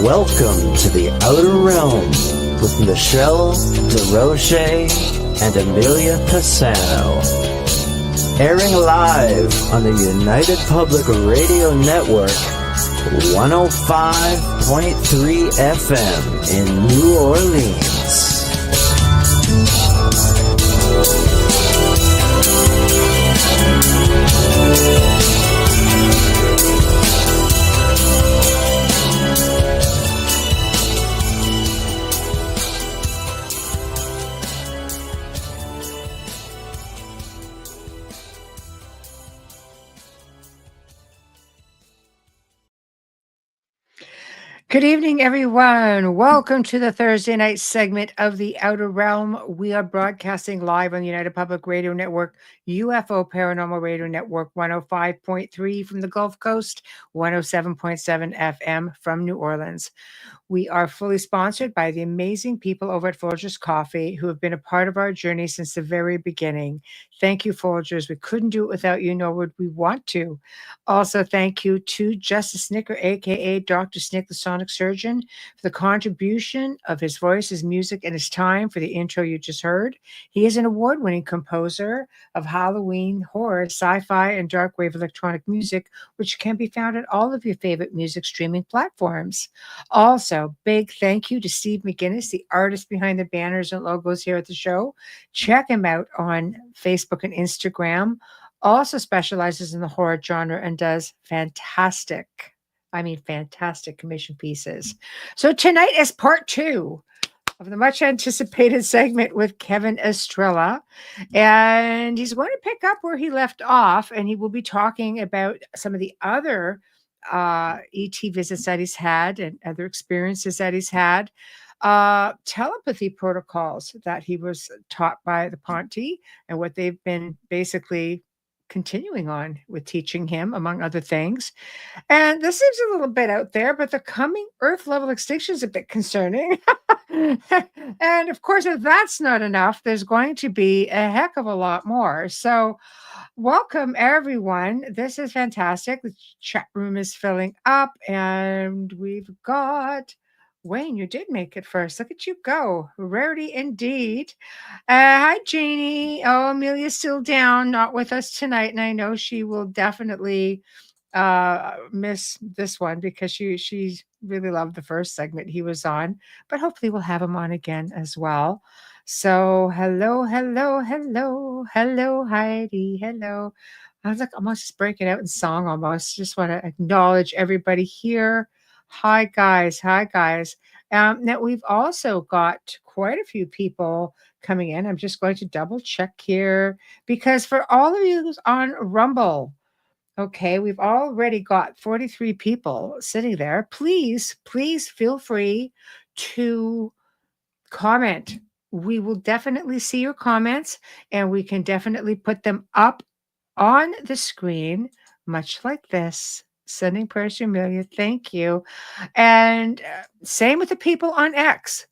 Welcome to the Outer Realm with MicheleDerocher and Amelia Pisano. Airing live on the United Public Radio Network, 105.3 FM in New Orleans. Good evening, everyone. Welcome to the Thursday night segment of The Outer Realm. We are broadcasting live on the United Public Radio Network, UFO Paranormal Radio Network 105.3 from the Gulf Coast, 107.7 FM from New Orleans. We are fully sponsored by the amazing people over at Folgers Coffee who have been a part of our journey since the very beginning. Thank you, Folgers. We couldn't do it without you, nor would we want to. Also, thank you to Justice Snicker, a.k.a. Dr. Snick, the Sonic Surgeon, for the contribution of his voice, his music, and his time for the intro you just heard. He is an award-winning composer of Halloween, horror, sci-fi, and dark wave electronic music, which can be found at all of your favorite music streaming platforms. Also, big thank you to Steve McGinnis, the artist behind the banners and logos here at the show. Check him out on Facebook and Instagram. Also specializes in the horror genre and does fantastic commission pieces. So tonight is part 2 of the much anticipated segment with Kevin Estrella. And he's going to pick up where he left off, and he will be talking about some of the other ET visits that he's had and other experiences that he's had, telepathy protocols that he was taught by the Ponte and what they've been basically continuing on with teaching him, among other things. And this seems a little bit out there, but the coming Earth level extinction is a bit concerning. And of course, if that's not enough, there's going to be a heck of a lot more. So welcome, everyone. This is fantastic. The chat room is filling up, and we've got Wayne. You did make it first. Look at you go. Rarity indeed. Hi, Janie. Oh, Amelia's still down, not with us tonight, and I know she will definitely miss this one because she really loved the first segment he was on, but hopefully we'll have him on again as well. So hello, Heidi. Hello. I was like almost just breaking out in song almost. Just want to acknowledge everybody here. Hi guys. Now we've also got quite a few people coming in. I'm just going to double check here because for all of you who's on Rumble, okay, we've already got 43 people sitting there. Please feel free to comment. We will definitely see your comments, and we can definitely put them up on the screen, much like this. Sending prayers to Amelia. Thank you. And same with the people on X.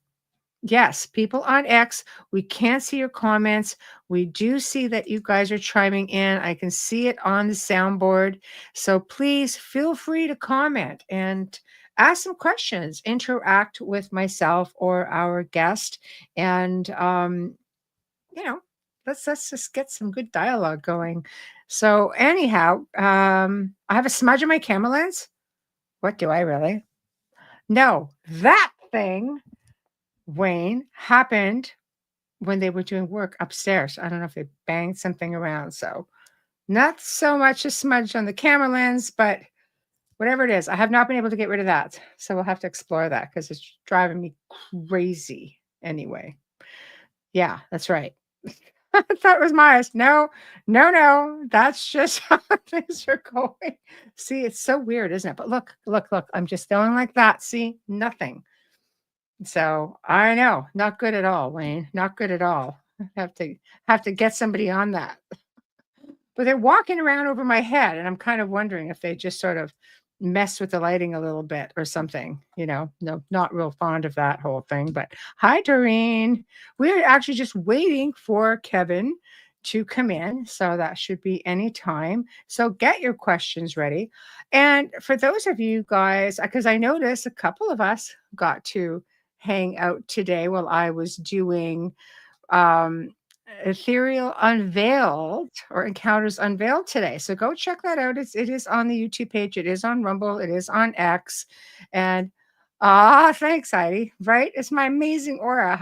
Yes, people on X, we can't see your comments. We do see that you guys are chiming in. I can see it on the soundboard. So please feel free to comment and ask some questions, interact with myself or our guest. And, let's just get some good dialogue going. So anyhow, I have a smudge on my camera lens. What do I really? No, that thing, Wayne, happened when they were doing work upstairs. I don't know if they banged something around. So not so much a smudge on the camera lens, but whatever it is, I have not been able to get rid of that. So we'll have to explore that because it's driving me crazy anyway. Yeah, that's right. I thought it was Myers. No. That's just how things are going. See, it's so weird, isn't it? But look. I'm just going like that. See, nothing. So I know, not good at all, Wayne. Not good at all. I have to get somebody on that. But they're walking around over my head, and I'm kind of wondering if they just sort of mess with the lighting a little bit or something. No, not real fond of that whole thing. But hi, Doreen. We're actually just waiting for Kevin to come in. So that should be any time. So get your questions ready. And for those of you guys, because I noticed a couple of us got to hang out today while I was doing um, Ethereal Unveiled or Encounters Unveiled today. So go check that out. It is on the YouTube page. It is on Rumble. It is on X. And thanks, Heidi. Right? It's my amazing aura.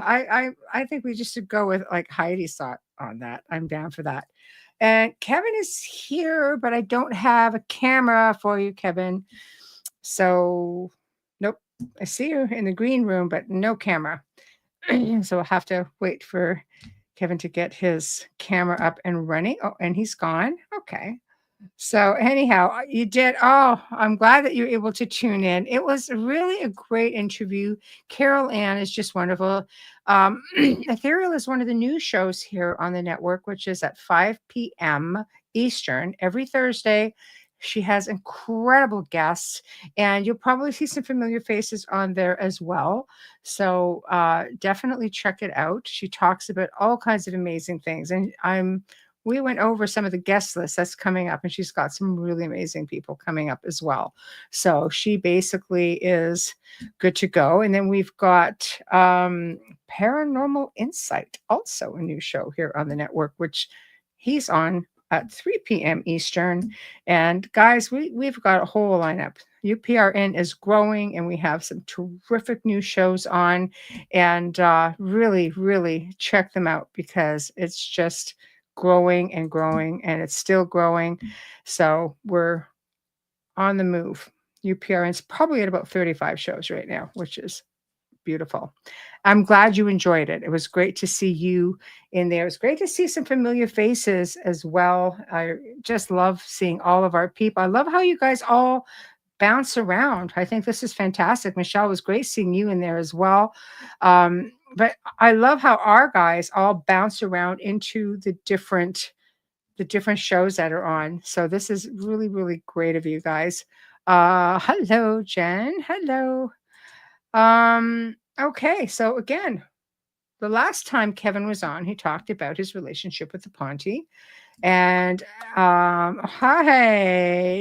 I think we just should go with like Heidi's thought on that. I'm down for that. And Kevin is here, but I don't have a camera for you, Kevin. So nope. I see you in the green room, but no camera. So we'll have to wait for Kevin to get his camera up and running. Oh, and he's gone. Okay. So anyhow, you did. Oh, I'm glad that you were able to tune in. It was really a great interview. Carol Ann is just wonderful. Ethereal is one of the new shows here on the network, which is at 5 p.m. Eastern every Thursday. She has incredible guests, and you'll probably see some familiar faces on there as well. So definitely check it out. She talks about all kinds of amazing things, and we went over some of the guest lists that's coming up, and she's got some really amazing people coming up as well. So she basically is good to go. And then we've got Paranormal Insight, also a new show here on the network, which he's on at 3 p.m. Eastern. And guys, we've got a whole lineup. UPRN is growing, and we have some terrific new shows on. And really, really check them out, because it's just growing and growing, and it's still growing. So we're on the move. UPRN's probably at about 35 shows right now, which is beautiful. I'm glad you enjoyed it. It was great to see you in there. It was great to see some familiar faces as well. I just love seeing all of our people. I love how you guys all bounce around. I think this is fantastic. Michelle, it was great seeing you in there as well. But I love how our guys all bounce around into the different shows that are on. So this is really, really great of you guys. Hello, Jen. Hello. Okay. So again, the last time Kevin was on, he talked about his relationship with the Ponte. And hi,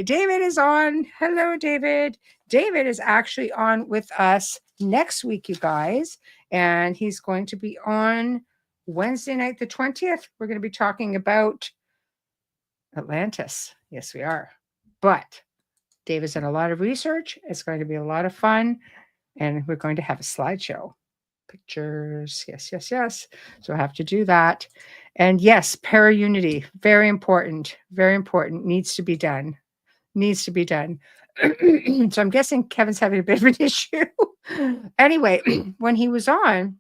David is on. Hello, David. David is actually on with us next week, you guys. And he's going to be on Wednesday night, the 20th. We're going to be talking about Atlantis. Yes, we are. But David's done a lot of research. It's going to be a lot of fun. And we're going to have a slideshow. Pictures. Yes, yes, yes. So I have to do that. And yes, para-unity. Very important. Very important. Needs to be done. Needs to be done. So I'm guessing Kevin's having a bit of an issue. Anyway, when he was on,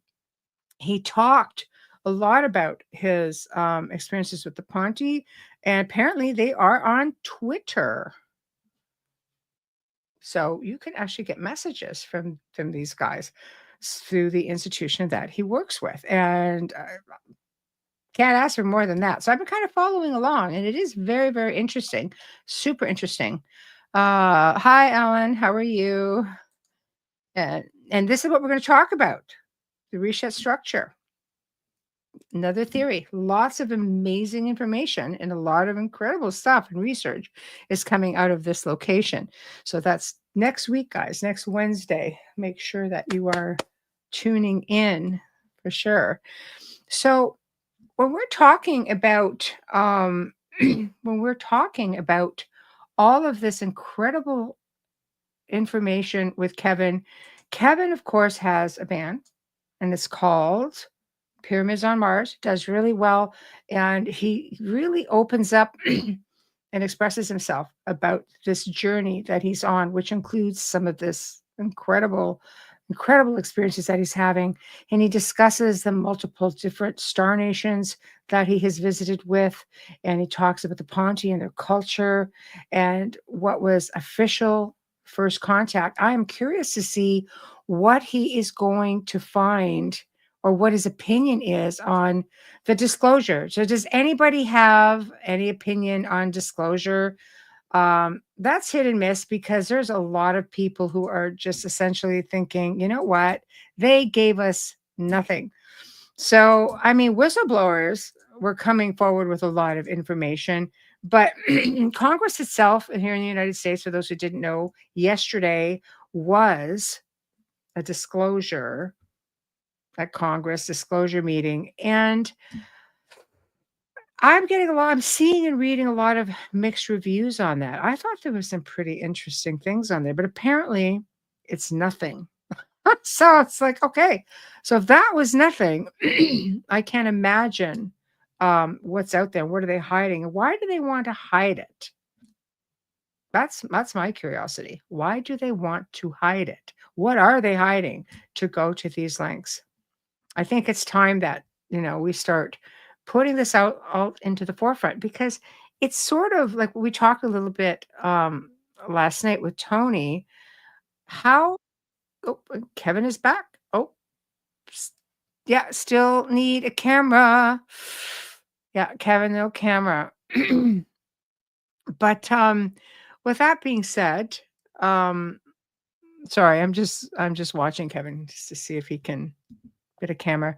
he talked a lot about his experiences with the Ponte, and apparently they are on Twitter. So you can actually get messages from these guys through the institution that he works with, and can't ask for more than that. So I've been kind of following along, and it is very, very interesting. Super interesting. Hi, Alan. How are you? And this is what we're going to talk about, the reset structure. Another theory. Lots of amazing information and a lot of incredible stuff and research is coming out of this location. So that's next week, guys, next Wednesday. Make sure that you are tuning in for sure. So when we're talking about all of this incredible information with Kevin, of course, has a band, and it's called Pyramids on Mars. Does really well, and he really opens up and expresses himself about this journey that he's on, which includes some of this incredible experiences that he's having. And he discusses the multiple different star nations that he has visited with, and he talks about the Ponte and their culture and what was official first contact. I am curious to see what he is going to find, or what his opinion is on the disclosure. So does anybody have any opinion on disclosure? That's hit and miss, because there's a lot of people who are just essentially thinking, you know what, they gave us nothing. So, I mean, whistleblowers, we're coming forward with a lot of information. But Congress itself here in the United States, for those who didn't know, yesterday was a disclosure at Congress, disclosure meeting. And I'm seeing and reading a lot of mixed reviews on that. I thought there was some pretty interesting things on there, but apparently it's nothing. So it's like, okay, so if that was nothing, I can't imagine what's out there. What are they hiding? And why do they want to hide it? That's my curiosity. Why do they want to hide it? What are they hiding to go to these lengths? I think it's time that, we start putting this out into the forefront, because it's sort of like we talked a little bit last night with Tony. How Kevin is back. Oh, yeah, still need a camera. Yeah, Kevin, no camera. But with that being said, sorry, I'm just watching Kevin just to see if he can get a camera.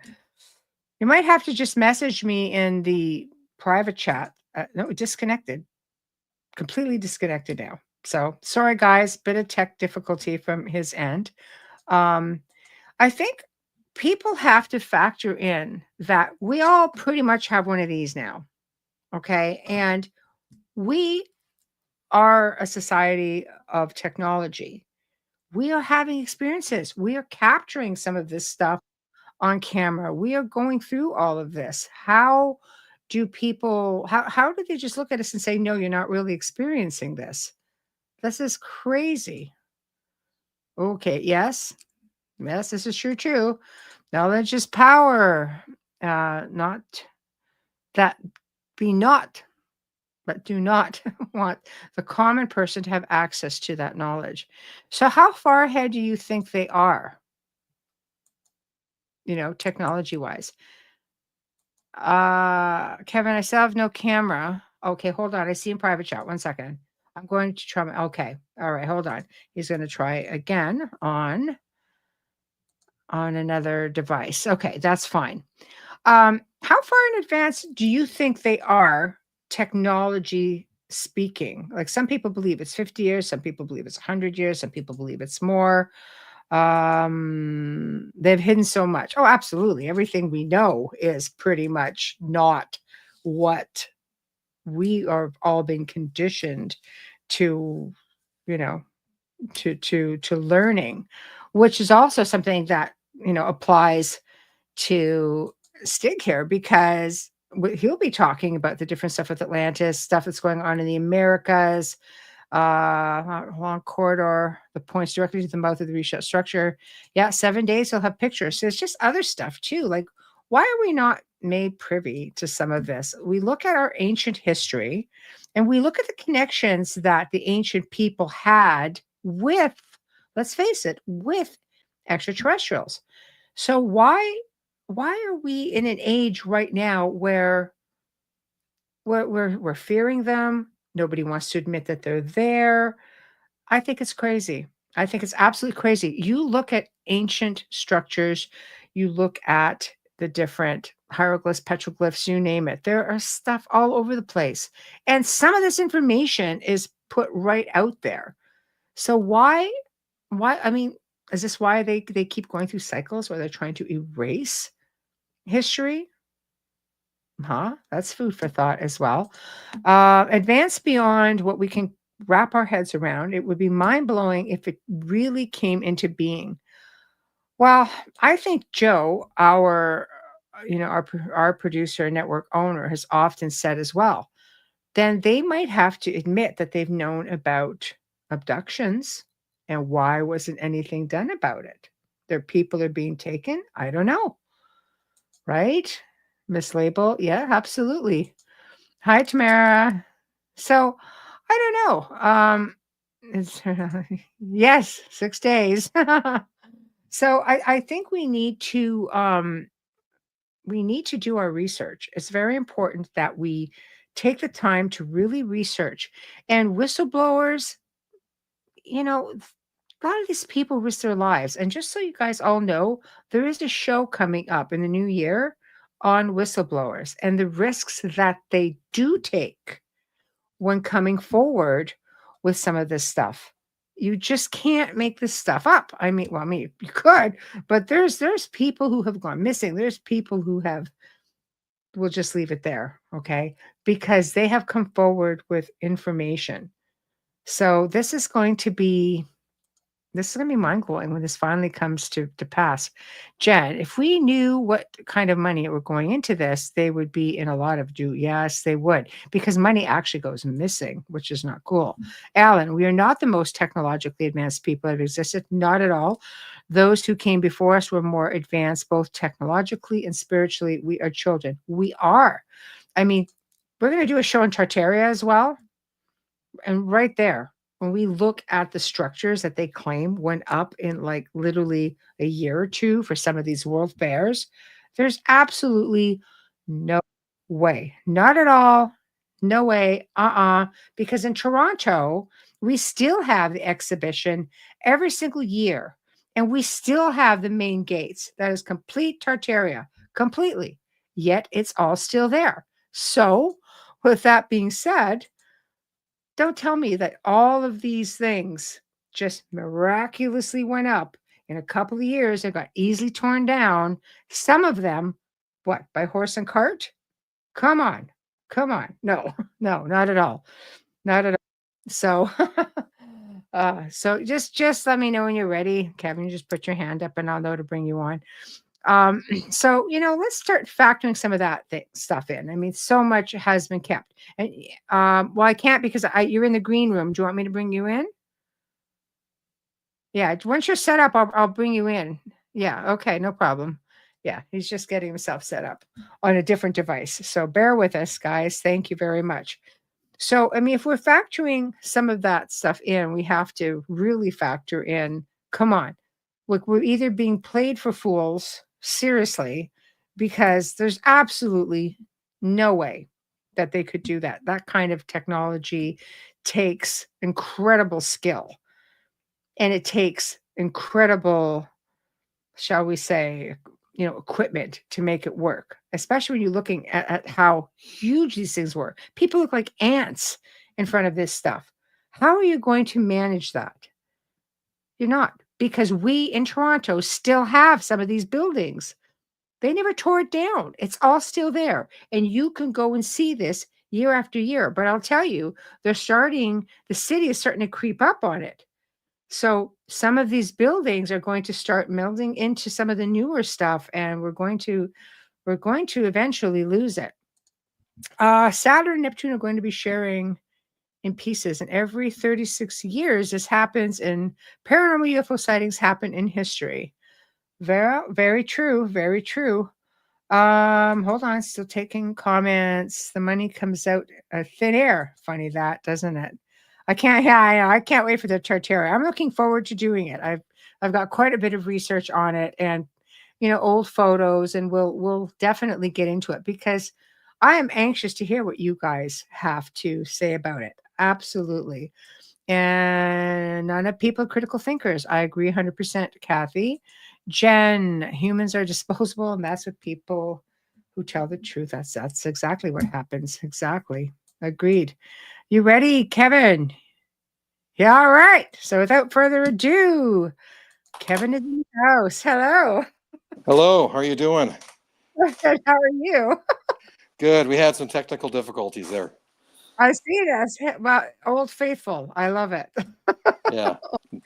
You might have to just message me in the private chat. No, disconnected. Completely disconnected now. So sorry, guys. Bit of tech difficulty from his end. I think people have to factor in that we all pretty much have one of these now. Okay. And we are a society of technology. We are having experiences. We are capturing some of this stuff on camera. We are going through all of this. How do they just look at us and say, no, you're not really experiencing this? This is crazy. Okay. Yes. Yes, this is true too. Knowledge is power. Not that be not, but do not want the common person to have access to that knowledge. So how far ahead do you think they are? Technology wise. Kevin, I still have no camera. Okay, hold on. I see in private chat. 1 second. I'm going to try. Okay. All right. Hold on. He's going to try again on another device. Okay, that's fine. How far in advance do you think they are, technology speaking? Like, some people believe it's 50 years, some people believe it's 100 years, some people believe it's more. They've hidden so much. Oh, absolutely. Everything we know is pretty much not what we are all being conditioned to, you know, to learning, which is also something that, applies to Stig here, because he'll be talking about the different stuff with Atlantis, stuff that's going on in the Americas, long corridor, the points directly to the mouth of the reshut structure. Yeah, 7 days he'll have pictures. So it's just other stuff too. Like, why are we not made privy to some of this? We look at our ancient history and we look at the connections that the ancient people had with, let's face it, with extraterrestrials. So why are we in an age right now where we're fearing them? Nobody wants to admit that they're there. I think it's crazy. I think it's absolutely crazy. You look at ancient structures, you look at the different hieroglyphs, petroglyphs, you name it. There are stuff all over the place. And some of this information is put right out there. So why I mean, is this why they keep going through cycles where they're trying to erase history? Huh? That's food for thought as well. Advance beyond what we can wrap our heads around. It would be mind blowing if it really came into being. Well, I think Joe, our producer and network owner, has often said as well. Then they might have to admit that they've known about abductions, and why wasn't anything done about it? Their people are being taken. I don't know. Right? Mislabel. Yeah, absolutely. Hi, Tamara. So I don't know. It's yes, 6 days. So I think we need to do our research. It's very important that we take the time to really research. And whistleblowers, a lot of these people risk their lives. And just so you guys all know, there is a show coming up in the new year on whistleblowers and the risks that they do take when coming forward with some of this stuff. You just can't make this stuff up. I mean, you could, but there's people who have gone missing. There's people who have, we'll just leave it there, okay? Because they have come forward with information. So this is going to be mind-blowing when this finally comes to pass. Jen, if we knew what kind of money were going into this, they would be in a lot of due. Yes, they would, because money actually goes missing, which is not cool. Alan, we are not the most technologically advanced people that have existed. Not at all. Those who came before us were more advanced, both technologically and spiritually. We are children. We are. I mean, we're going to do a show on Tartaria as well. And right there, when we look at the structures that they claim went up in like literally a year or two for some of these world fairs, there's absolutely no way. Not at all. No way. Because in Toronto, we still have the exhibition every single year. And we still have the main gates. That is complete Tartaria. Completely. Yet it's all still there. So, with that being said, don't tell me that all of these things just miraculously went up in a couple of years. They got easily torn down. Some of them, what, by horse and cart? Come on. No, no, not at all. Not at all. So, so just let me know when you're ready, Kevin. You just put your hand up and I'll know to bring you on. So, let's start factoring some of that stuff in. I mean, so much has been kept. And well, I can't because you're in the green room. Do you want me to bring you in? Yeah, once you're set up, I'll bring you in. Yeah, okay, no problem. Yeah, he's just getting himself set up on a different device. So bear with us, guys. Thank you very much. So, I mean, if we're factoring some of that stuff in, we have to really factor in, come on, look, we're either being played for fools, seriously, because there's absolutely no way that they could do that. That kind of technology takes incredible skill and it takes incredible, shall we say, equipment to make it work, especially when you're looking at how huge these things were. People look like ants in front of this stuff. How are you going to manage that? You're not, because we in Toronto still have some of these buildings. They never tore it down. It's all still there. And you can go and see this year after year. But I'll tell you, the city is starting to creep up on it. So some of these buildings are going to start melding into some of the newer stuff, and we're going to eventually lose it. Saturn and Neptune are going to be sharing in pieces, and every 36 years, this happens, and paranormal UFO sightings happen in history. Very true. Very true. Hold on, still taking comments. The money comes out thin air. Funny that, doesn't it? I can't wait for the Tartaria. I'm looking forward to doing it. I've got quite a bit of research on it, and old photos, and we'll definitely get into it because I am anxious to hear what you guys have to say about it. Absolutely. And none of people are critical thinkers. I agree 100%, Kathy. Jen, humans are disposable, and that's what people who tell the truth. That's exactly what happens. Exactly. Agreed. You ready, Kevin? Yeah, all right. So without further ado, Kevin is in the house. Hello. Hello. How are you doing? Good. How are you? Good. We had some technical difficulties there. I see this. Well, Old Faithful. I love it. Yeah.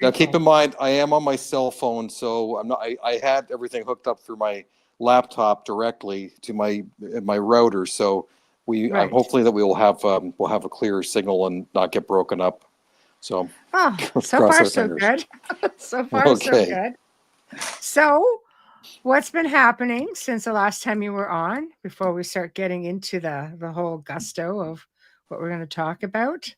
Now keep in mind, I am on my cell phone, so I'm not. I had everything hooked up through my laptop directly to my router. So Right. hopefully that we'll have a clear signal and not get broken up. So so far so good. So far so good. So what's been happening since the last time you were on, before we start getting into the whole gusto of what we're going to talk about?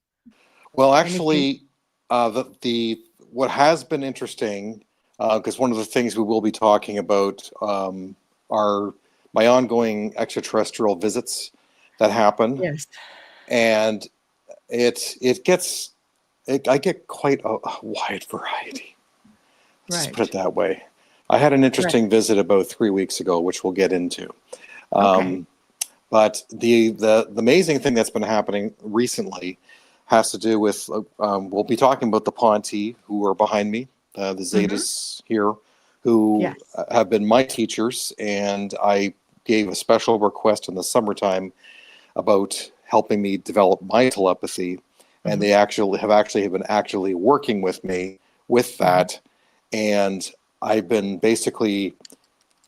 Well, actually, what has been interesting, because one of the things we will be talking about are my ongoing extraterrestrial visits that happen. Yes. And I get quite a wide variety. Let's just put it that way. I had an interesting visit about 3 weeks ago, which we'll get into. Okay. But the amazing thing that's been happening recently has to do with, we'll be talking about the Ponti, who are behind me, the Zetas here, who Yes. have been my teachers, and I gave a special request in the summertime about helping me develop my telepathy, and they have been working with me with that, and I've been basically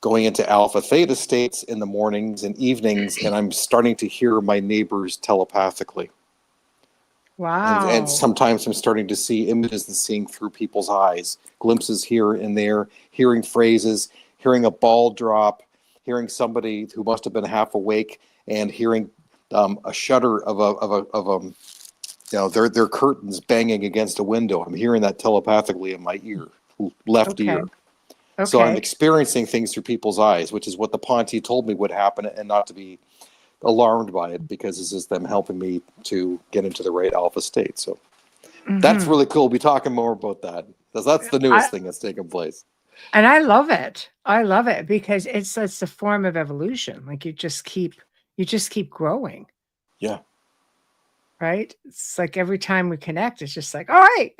going into alpha theta states in the mornings and evenings, and I'm starting to hear my neighbors telepathically. Wow. And sometimes I'm starting to see images and seeing through people's eyes, glimpses here and there, hearing phrases, hearing a ball drop, hearing somebody who must have been half awake, and hearing a shutter of their curtains banging against a window. I'm hearing that telepathically in my ear, left ear. Okay. So I'm experiencing things through people's eyes, which is what the Ponti told me would happen, and not to be alarmed by it, because this is them helping me to get into the right alpha state. So that's really cool. We'll be talking more about that, because that's the newest thing that's taken place. And I love it. I love it because it's a form of evolution. Like you just keep growing. Yeah. Right? It's like every time we connect, it's just like, all right.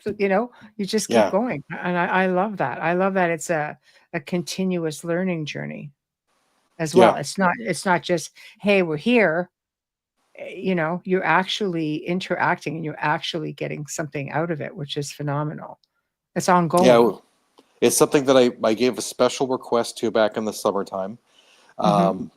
You just keep going. And I love that. I love that it's a continuous learning journey as well. It's not just, hey, we're here. You're actually interacting and you're actually getting something out of it, which is phenomenal. It's ongoing. Yeah, it's something that I gave a special request to back in the summertime,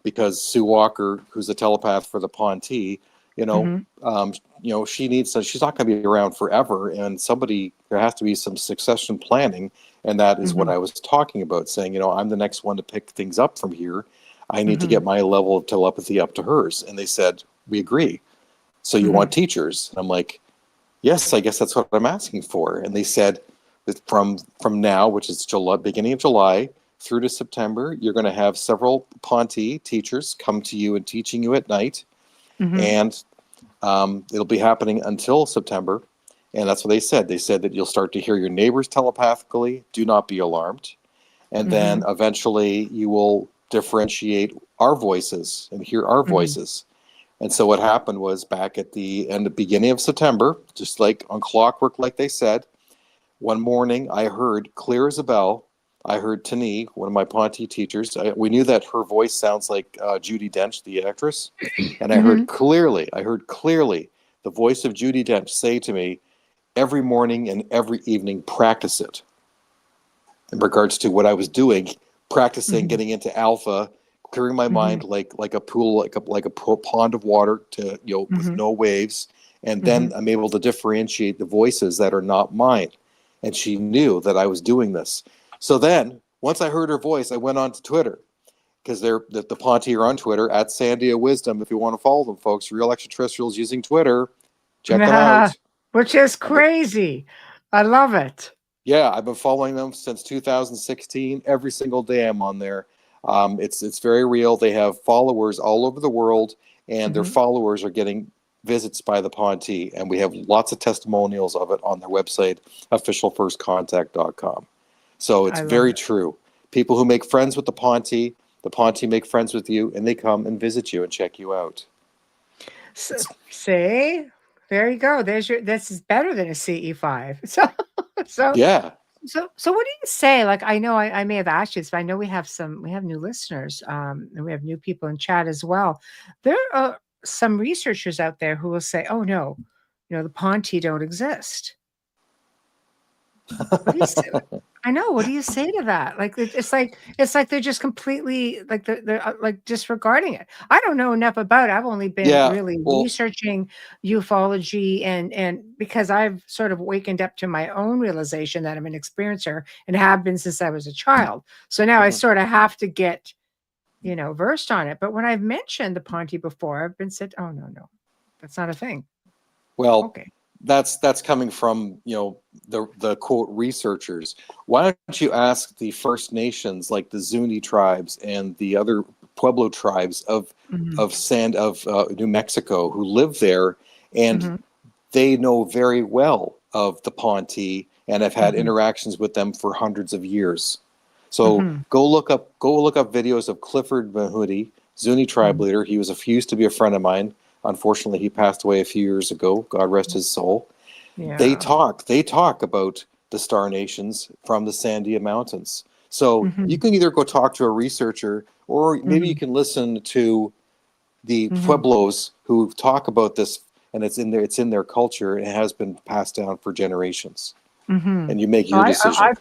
because Sue Walker, who's a telepath for the Ponti, she needs to, she's not going to be around forever, and there has to be some succession planning, and that is what I was talking about, saying, I'm the next one to pick things up from here. I need to get my level of telepathy up to hers. And they said, we agree. So you want teachers? And I'm like, yes, I guess that's what I'm asking for. And they said that from now, which is beginning of July through to September, you're going to have several Ponti teachers come to you and teaching you at night. And it'll be happening until September. And that's what they said. They said that you'll start to hear your neighbors telepathically. Do not be alarmed. And then eventually you will differentiate our voices and hear our voices. And so what happened was, back at the beginning of September, just like on clockwork, like they said, one morning I heard clear as a bell. I heard Tani, one of my Ponti teachers. We knew that her voice sounds like Judi Dench, the actress. And I heard clearly the voice of Judi Dench say to me, every morning and every evening, practice it. In regards to what I was doing, practicing getting into alpha, clearing my mind like a pool, like a pond of water to with no waves, and then I'm able to differentiate the voices that are not mine. And she knew that I was doing this. So then, once I heard her voice, I went on to Twitter, because the Ponti are on Twitter at Sandia Wisdom. If you want to follow them, folks, Real Extraterrestrials using Twitter, check them out. Which is crazy. I love it. Yeah, I've been following them since 2016. Every single day I'm on there. It's very real. They have followers all over the world, and their followers are getting visits by the Ponti, and we have lots of testimonials of it on their website, officialfirstcontact.com. So it's very true. People who make friends with the Ponti make friends with you, and they come and visit you and check you out. So, see, there you go. This is better than a CE5. So yeah. So what do you say? Like, I know I may have asked you this, but I know we have new listeners, and we have new people in chat as well. There are some researchers out there who will say, "Oh no, the Ponti don't exist." What do you say? I know. What do you say to that? Like, it's like they're just completely like they're like disregarding it. I don't know enough about it. I've only been really researching ufology, and because I've sort of wakened up to my own realization that I'm an experiencer and have been since I was a child. So now I sort of have to get, versed on it. But when I've mentioned the Ponti before, I've been said, "Oh no, that's not a thing." Well, okay. That's coming from the quote researchers. Why don't you ask the First Nations, like the Zuni tribes and the other Pueblo tribes of New Mexico, who live there, and they know very well of the Ponti and have had interactions with them for hundreds of years. So go look up videos of Clifford Mahudi, Zuni tribe leader. He used to be a friend of mine. Unfortunately, he passed away a few years ago. God rest his soul. Yeah. They talk about the Star Nations from the Sandia Mountains. So you can either go talk to a researcher, or maybe you can listen to the Pueblos who talk about this, and it's in their culture, and it has been passed down for generations. And you make your decision.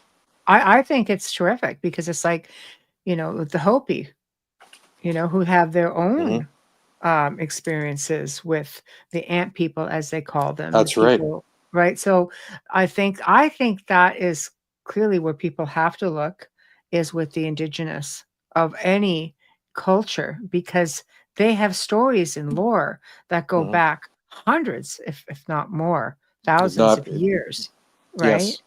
I think it's terrific, because it's like, the Hopi, who have their own experiences with the ant people, as they call them. That's the people, right. So I think that is clearly where people have to look, is with the indigenous of any culture, because they have stories and lore that go back hundreds, if not more, thousands of years, right? Yes.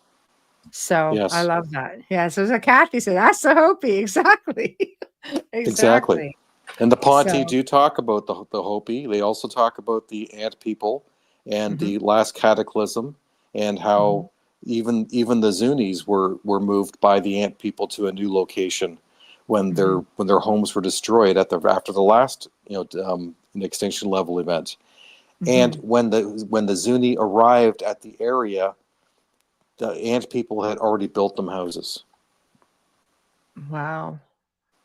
So I love that. Yeah. So Kathy said, that's the Hopi. Exactly. Exactly. And the Ponte do talk about the Hopi. They also talk about the ant people and the last cataclysm, and how even the Zunis were moved by the ant people to a new location when their homes were destroyed after the last extinction level event. And when the Zuni arrived at the area, the ant people had already built them houses. Wow.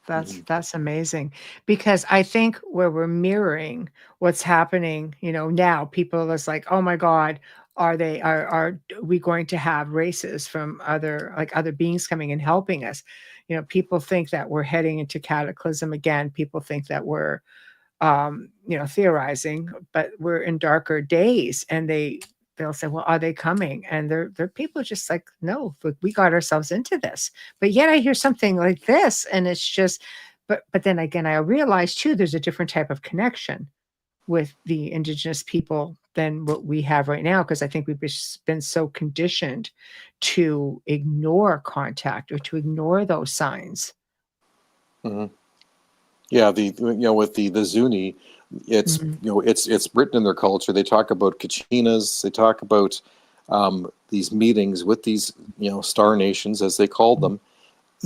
That's amazing, because I think where we're mirroring what's happening, now people is like, oh my God, are we going to have races from other beings coming and helping us? People think that we're heading into cataclysm again. People think that we're, theorizing, but we're in darker days, and they'll say, well, are they coming? And they're people just like, no, we got ourselves into this. But yet I hear something like this, and it's just, but then again, I realize too, there's a different type of connection with the indigenous people than what we have right now, because I think we've been so conditioned to ignore contact, or to ignore those signs. Yeah, with the Zuni, it's it's written in their culture. They talk about kachinas. They talk about these meetings with these star nations, as they called them,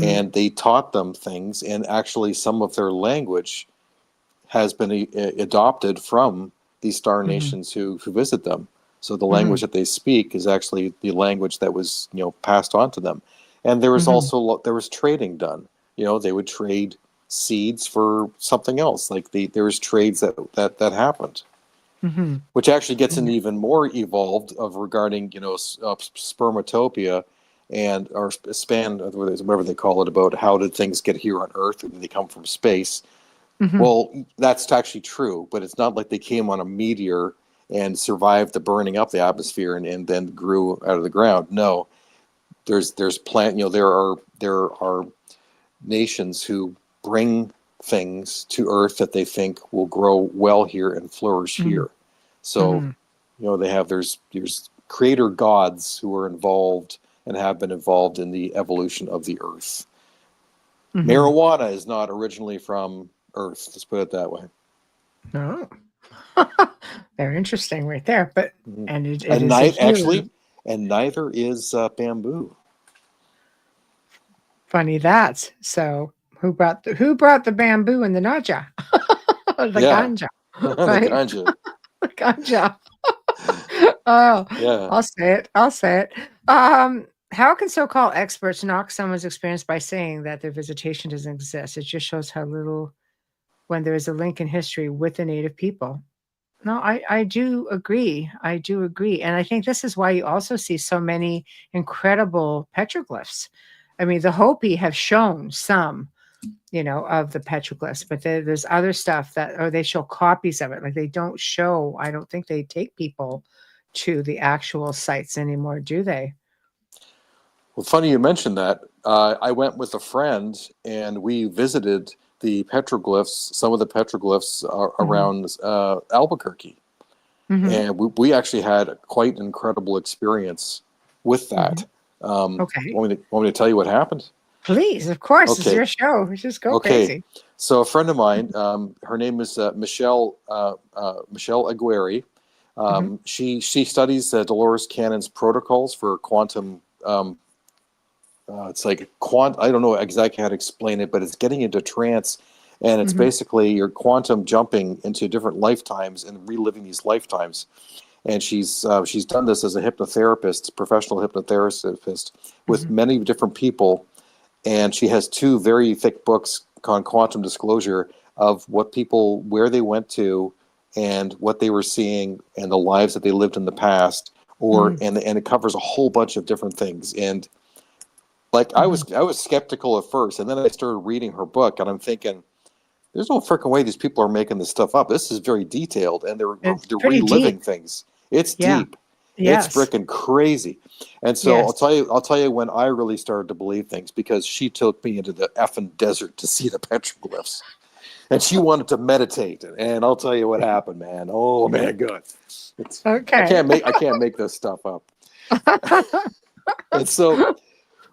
and they taught them things. And actually, some of their language has been adopted from these star nations who visit them. So the language that they speak is actually the language that was passed on to them. And there was also trading done. They would trade seeds for something else. Like there was trades that happened, which actually gets an even more evolved of regarding spermatopia and or span, whatever they call it, about how did things get here on Earth and they come from space. Well, that's actually true, but it's not like they came on a meteor and survived the burning up the atmosphere and then grew out of the ground. No, there's plant. There are nations who bring things to Earth that they think will grow well here and flourish here. So, there's creator gods who are involved and have been involved in the evolution of the Earth. Marijuana is not originally from Earth. Let's put it that way. No, they're interesting right there. But and neither is bamboo. Funny that. So who brought the bamboo and the naja? Ganja. The Right? ganja. The ganja. Oh, Yeah. I'll say it. How can so-called experts knock someone's experience by saying that their visitation doesn't exist? It just shows how little, when there is a link in history with the native people. No, I do agree. I do agree. And I think this is why you also see so many incredible petroglyphs. I mean, the Hopi have shown some, of the petroglyphs, but there's other stuff or they show copies of it. Like they don't show, I don't think they take people to the actual sites anymore, do they? Well, funny you mentioned that. I went with a friend and we visited the petroglyphs, some of the petroglyphs around Albuquerque. And we actually had quite an incredible experience with that. Okay. Want me to tell you what happened? Please, of course. Okay. It's your show. Just go crazy. So a friend of mine, her name is Michelle Aguirre. She studies Dolores Cannon's protocols for quantum it's like I don't know exactly how to explain it, but it's getting into trance, and it's basically you're quantum jumping into different lifetimes and reliving these lifetimes. And she's done this as a hypnotherapist, professional hypnotherapist, with many different people. And she has 2 very thick books on quantum disclosure of where they went to, and what they were seeing, and the lives that they lived in the past, and it covers a whole bunch of different things. And like I was skeptical at first, and then I started reading her book, and I'm thinking, there's no freaking way these people are making this stuff up. This is very detailed, and they're reliving things. It's deep. Yes. It's freaking crazy. And so I'll tell you when I really started to believe things, because she took me into the effing desert to see the petroglyphs. And she wanted to meditate. And I'll tell you what happened, man. Oh man, good. Okay. I can't make this stuff up. And so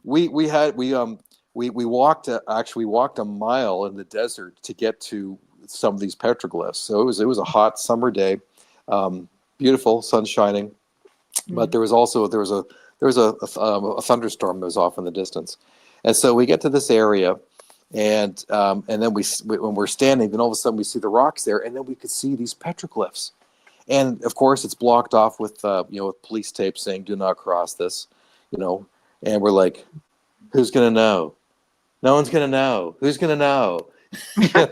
we walked a mile in the desert to get to some of these petroglyphs. So it was a hot summer day. Beautiful, sun shining, but there was a thunderstorm that was off in the distance, and so we get to this area, and then when we're standing, then all of a sudden we see the rocks there, and then we could see these petroglyphs, and of course it's blocked off with with police tape saying "Do not cross this," and we're like, who's gonna know? No one's gonna know. Who's gonna know? that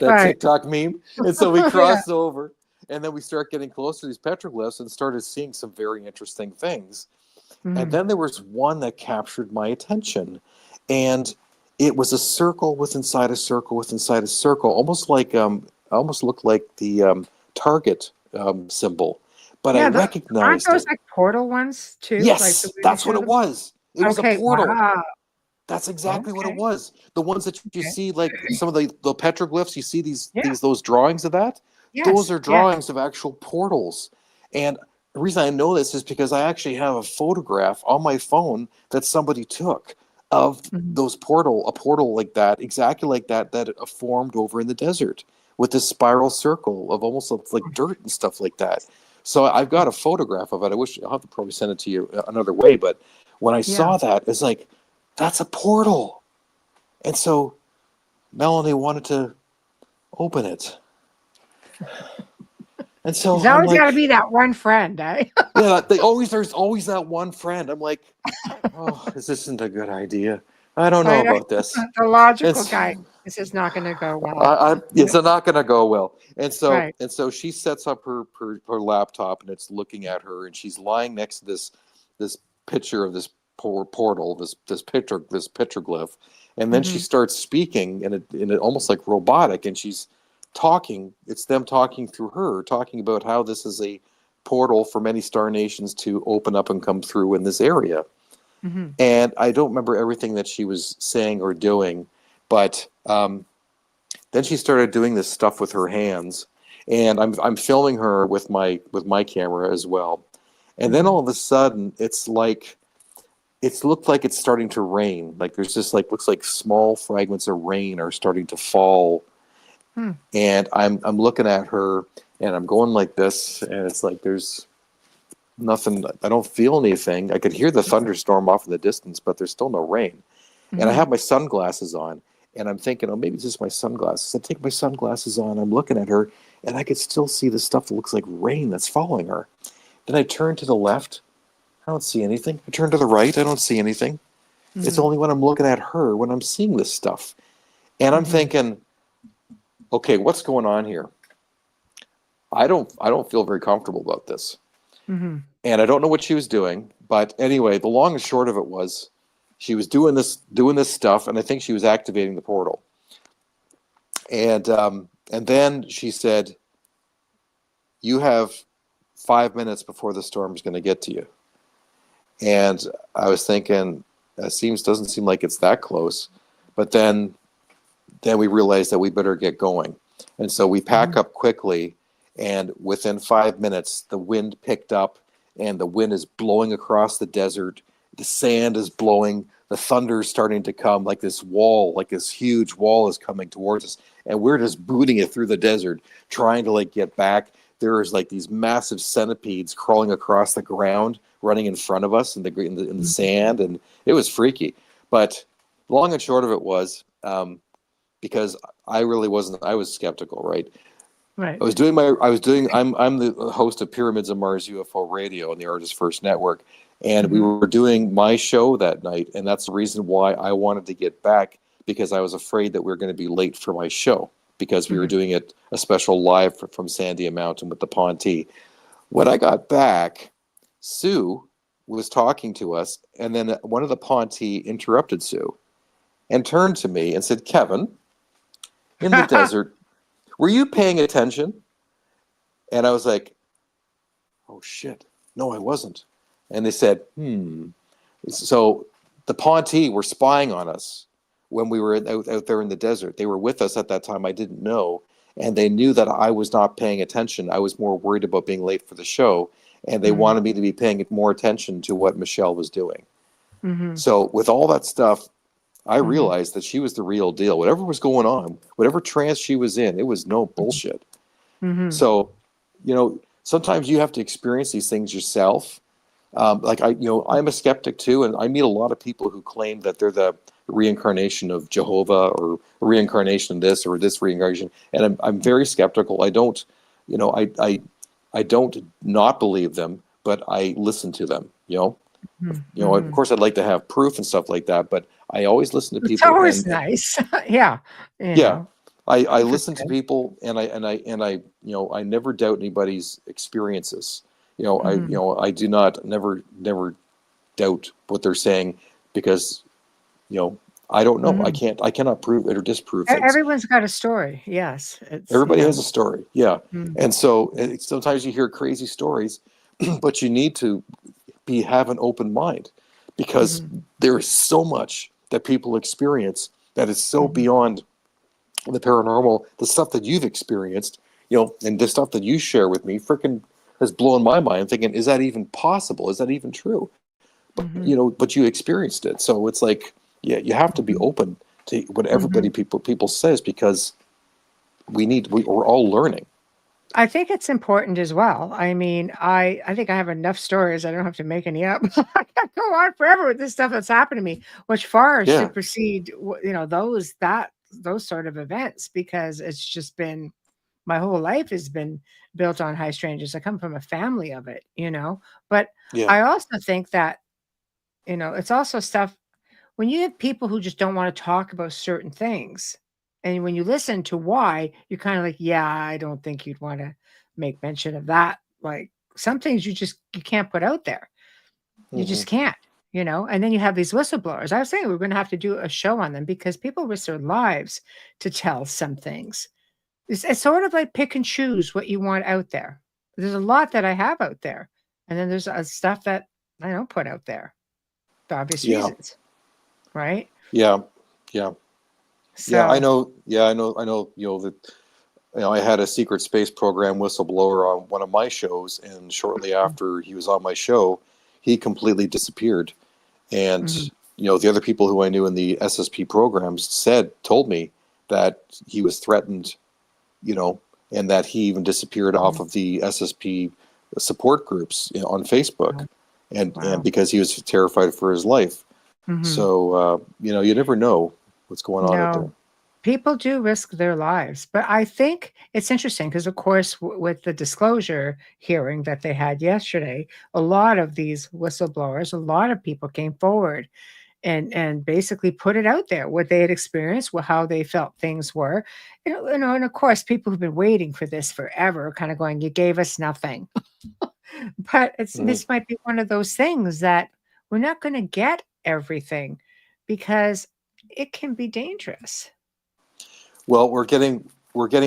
right. TikTok meme. And so we cross over. And then we start getting close to these petroglyphs and started seeing some very interesting things. And then there was one that captured my attention. And it was a circle inside a circle inside a circle, almost looked like the target symbol. But I recognized aren't those like portal ones too? Yes, that's what it was. It was a portal. Wow. That's exactly what it was. The ones that you see, like some of the petroglyphs, you see those drawings of that. Yes, those are drawings of actual portals. And the reason I know this is because I actually have a photograph on my phone that somebody took of a portal like that, exactly like that formed over in the desert with this spiral circle of almost like dirt and stuff like that. So I've got a photograph of it. I'll have to probably send it to you another way. But when I saw that, it's like, that's a portal. And so Melanie wanted to open it. And so there's always got to be that one friend, eh? Yeah, there's always that one friend. I'm like, oh, this isn't a good idea. I don't know about this. The logical guy. This is not going to go well. It's not going to go well. And so she sets up her laptop, and it's looking at her, and she's lying next to this picture of this portal, this petroglyph, and then she starts speaking, and it almost like robotic, and she's talking. It's them talking through her, talking about how this is a portal for many star nations to open up and come through in this area. And I don't remember everything that she was saying or doing, but then she started doing this stuff with her hands, and I'm filming her with my camera as well. And then all of a sudden, it's looked like it's starting to rain. Like there's just looks like small fragments of rain are starting to fall. And I'm looking at her, and I'm going like this, and it's like there's nothing. I don't feel anything. I could hear the thunderstorm off in the distance, but there's still no rain. And I have my sunglasses on, and I'm thinking, oh, maybe it's just my sunglasses. I take my sunglasses on, I'm looking at her, and I could still see the stuff that looks like rain that's following her. Then I turn to the left. I don't see anything. I turn to the right. I don't see anything. It's only when I'm looking at her when I'm seeing this stuff. And I'm thinking, okay, what's going on here? I don't feel very comfortable about this. And I don't know what she was doing, but anyway, the long and short of it was she was doing this stuff, and I think she was activating the portal. And then she said, you have 5 minutes before the storm is going to get to you. And I was thinking, doesn't seem like it's that close. But then we realized that we better get going. And so we pack up quickly, and within 5 minutes, the wind picked up, and the wind is blowing across the desert. The sand is blowing. The thunder is starting to come, like this huge wall is coming towards us. And we're just booting it through the desert, trying to get back there was like these massive centipedes crawling across the ground, running in front of us in the sand, and it was freaky. But long and short of it was, because I was skeptical, right? Right. I'm the host of Pyramids of Mars UFO Radio on the Artist First Network, and we were doing my show that night, and that's the reason why I wanted to get back, because I was afraid that we were going to be late for my show, because we were doing a special live from Sandia Mountain with the Ponte. When I got back, Sue was talking to us, and then one of the Ponte interrupted Sue and turned to me and said, "Kevin, in the desert, were you paying attention?" And I was like, "Oh shit, no, I wasn't." And they said, So the Ponte were spying on us when we were out there in the desert. They were with us at that time. I didn't know. And they knew that I was not paying attention. I was more worried about being late for the show. And they wanted me to be paying more attention to what Michelle was doing. So with all that stuff, I realized that she was the real deal. Whatever was going on, whatever trance she was in, it was no bullshit. So, sometimes you have to experience these things yourself. I'm a skeptic too, and I meet a lot of people who claim that they're the reincarnation of Jehovah, or reincarnation of this or this reincarnation, and I'm very skeptical. I don't not believe them, but I listen to them. Of course, I'd like to have proof and stuff like that, but I always listen to people. It's always nice. Yeah. I listen to people, and I never doubt anybody's experiences. I do not never doubt what they're saying, because I don't know. I cannot prove it or disprove things. Everyone's got a story. Yes. Everybody has a story. Yeah. And so sometimes you hear crazy stories, but you need to have an open mind, because there is so much that people experience that is so beyond the paranormal. The stuff that you've experienced, and the stuff that you share with me freaking has blown my mind. I'm thinking, is that even possible? Is that even true? But but you experienced it. So it's like, you have to be open to what everybody people says, because we're all learning. I think it's important as well. I mean, I think I have enough stories. I don't have to make any up. I can go on forever with this stuff that's happened to me, which far supersede, those sort of events, because it's just been, my whole life has been built on high strangers. I come from a family of it, but I also think that, it's also stuff when you have people who just don't want to talk about certain things. And when you listen to why, you're kind of like, I don't think you'd want to make mention of that. Like, some things you can't put out there. You just can't, and then you have these whistleblowers. I was saying we're going to have to do a show on them, because people risk their lives to tell some things. It's sort of like pick and choose what you want out there. There's a lot that I have out there, and then there's stuff that I don't put out there for obvious reasons. Right? Yeah. So, I know that I had a secret space program whistleblower on one of my shows, and shortly after he was on my show, he completely disappeared. And the other people who I knew in the SSP programs told me that he was threatened, and that he even disappeared off of the SSP support groups on Facebook, and because he was terrified for his life. So you never know what's going on out there. People do risk their lives, but I think it's interesting because, of course, with the disclosure hearing that they had yesterday, a lot of these whistleblowers, a lot of people came forward and basically put it out there, what they had experienced, how they felt things were, and of course, people who've been waiting for this forever, kind of going, "You gave us nothing," but this might be one of those things that we're not going to get everything, because it can be dangerous. Well, we're getting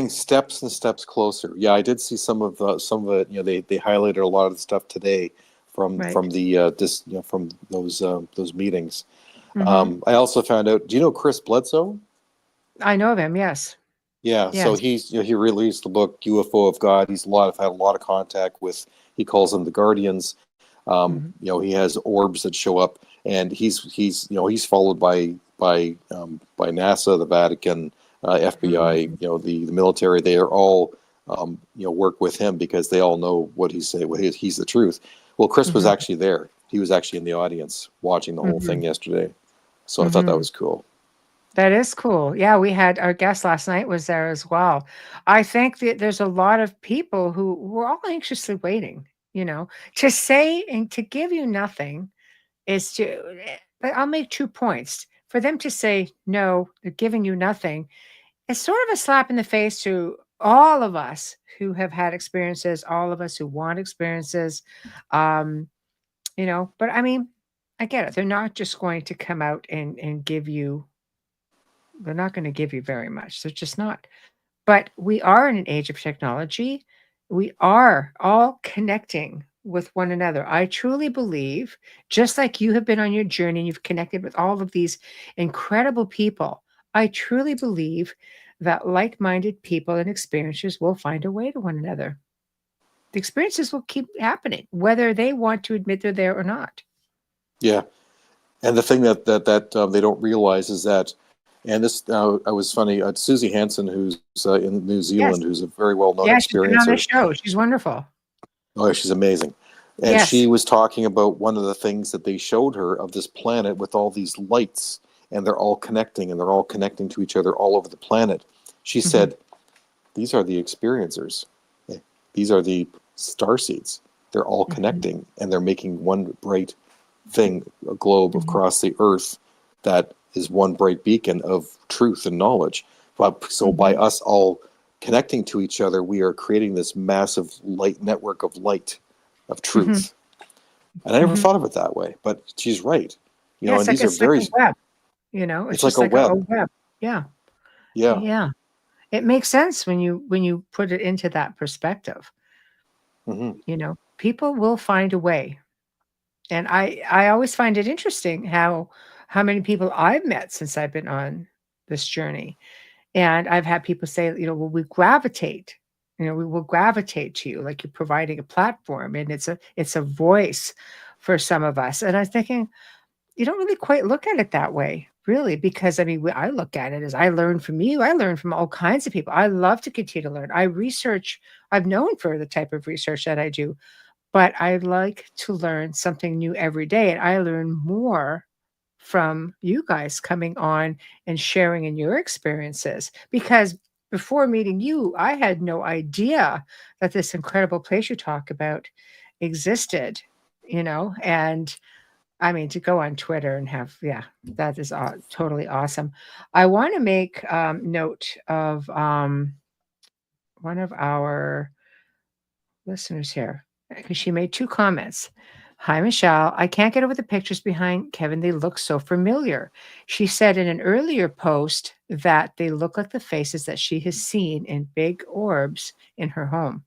steps and steps closer. Yeah, I did see some of it. They highlighted a lot of the stuff today from from those meetings. I also found out. Do you know Chris Bledsoe? I know of him. Yes. Yeah. Yes. So he released the book UFO of God. He's had a lot of contact with. He calls them the Guardians. He has orbs that show up, and he's followed by NASA, the Vatican, FBI, the military. They are all work with him because they all know what he's saying. He's the truth. Well, Chris was actually there. He was actually in the audience watching the whole thing yesterday. So I thought that was cool. That is cool. Yeah, we had our guest last night was there as well. I think that there's a lot of people who were all anxiously waiting, to say and to give you nothing is to, I'll make 2 points. For them to say, no, they're giving you nothing, it's sort of a slap in the face to all of us who have had experiences, all of us who want experiences. But I mean, I get it. They're not just going to come out and give you, they're not going to give you very much. They're just not. But we are in an age of technology. We are all connecting with one another. I truly believe, just like you have been on your journey and you've connected with all of these incredible people, I truly believe that like-minded people and experiences will find a way to one another. The experiences will keep happening, whether they want to admit they're there or not. Yeah. And the thing that they don't realize is that, and this I was funny. Susie Hansen, who's in New Zealand, who's a very well-known experiencer. She's been on the show. She's wonderful. Oh, she's amazing. And she was talking about one of the things that they showed her of this planet with all these lights, and they're all connecting, and they're all connecting to each other all over the planet. She said, "These are the experiencers. These are the starseeds. They're all connecting, and they're making one bright thing, a globe across the earth that is one bright beacon of truth and knowledge." But so by us all connecting to each other, we are creating this massive light network of light, of truth. And I never thought of it that way, but she's right. And these are very like a web. It's like just a web. A web. Yeah. Yeah. Yeah. It makes sense when you put it into that perspective. People will find a way. And I always find it interesting how many people I've met since I've been on this journey. And I've had people say, well, we gravitate, we will gravitate to you, like you're providing a platform, and it's a voice for some of us. And I was thinking, you don't really quite look at it that way, really, because I mean, I look at it as I learn from you. I learn from all kinds of people. I love to continue to learn. I research. I'm known for the type of research that I do, but I like to learn something new every day. And I learn more from you guys coming on and sharing in your experiences, because before meeting you, I had no idea that this incredible place you talk about existed, and I mean, to go on Twitter and have, that is totally awesome. I want to make note of one of our listeners here, because she made 2 comments. "Hi, Michelle. I can't get over the pictures behind Kevin. They look so familiar." She said in an earlier post that they look like the faces that she has seen in big orbs in her home.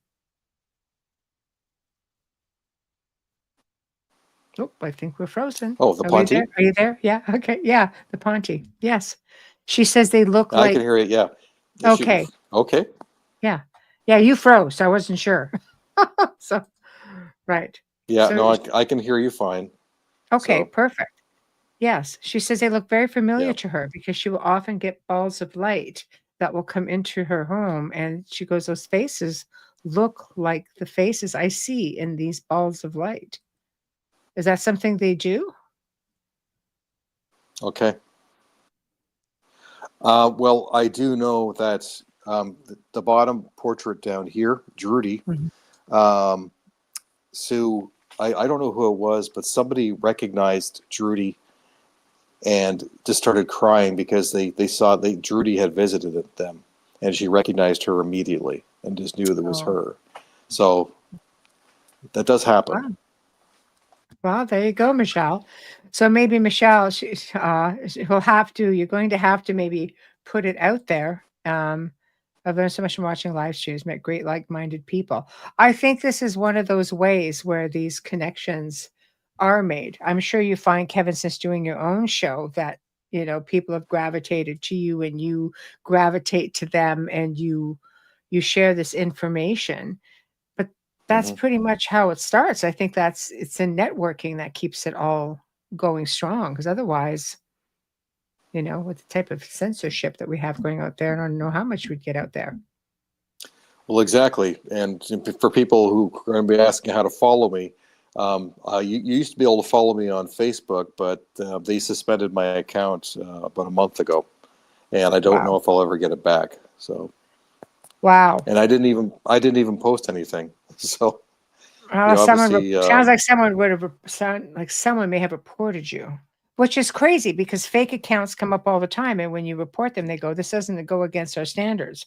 Oh, I think we're frozen. Oh, the Ponte? Are you there? Yeah. Okay. Yeah. The Ponte. Yes. She says they look I can hear it. Yeah. Okay. Okay. Yeah. Yeah. You froze. So I wasn't sure. So, right. Yeah. So, No, I can hear you fine. okay. So. Perfect. Yes. She says they look very familiar Yeah. to her because she will often get balls of light that will come into her home. And she goes, those faces look like the faces I see in these balls of light. Is that something they do? Okay. Well, I do know that the bottom portrait down here, Drudy, Sue, I don't know who it was, but somebody recognized Drudy and just started crying because they saw Drudy had visited them, and she recognized her immediately and just knew that it was her. So that does happen. Wow. Well, there you go, Michelle. So maybe Michelle, you're going to have to maybe put it out there. I've learned so much from watching live streams, met great like-minded people. I think this is one of those ways where these connections are made. I'm sure you find, Kevin, since doing your own show, that people have gravitated to you and you gravitate to them, and you share this information. But that's pretty much how it starts. I think it's in networking that keeps it all going strong, because otherwise, with the type of censorship that we have going out there, I don't know how much we'd get out there. Well, exactly. And for people who are going to be asking how to follow me, you used to be able to follow me on Facebook, but they suspended my account about a month ago, and I don't know Wow. if I'll ever get it back. So, Wow. and I didn't even post anything. So, obviously, Sounds like someone may have reported you, which is crazy because fake accounts come up all the time, and when you report them, they go, "This doesn't go against our standards."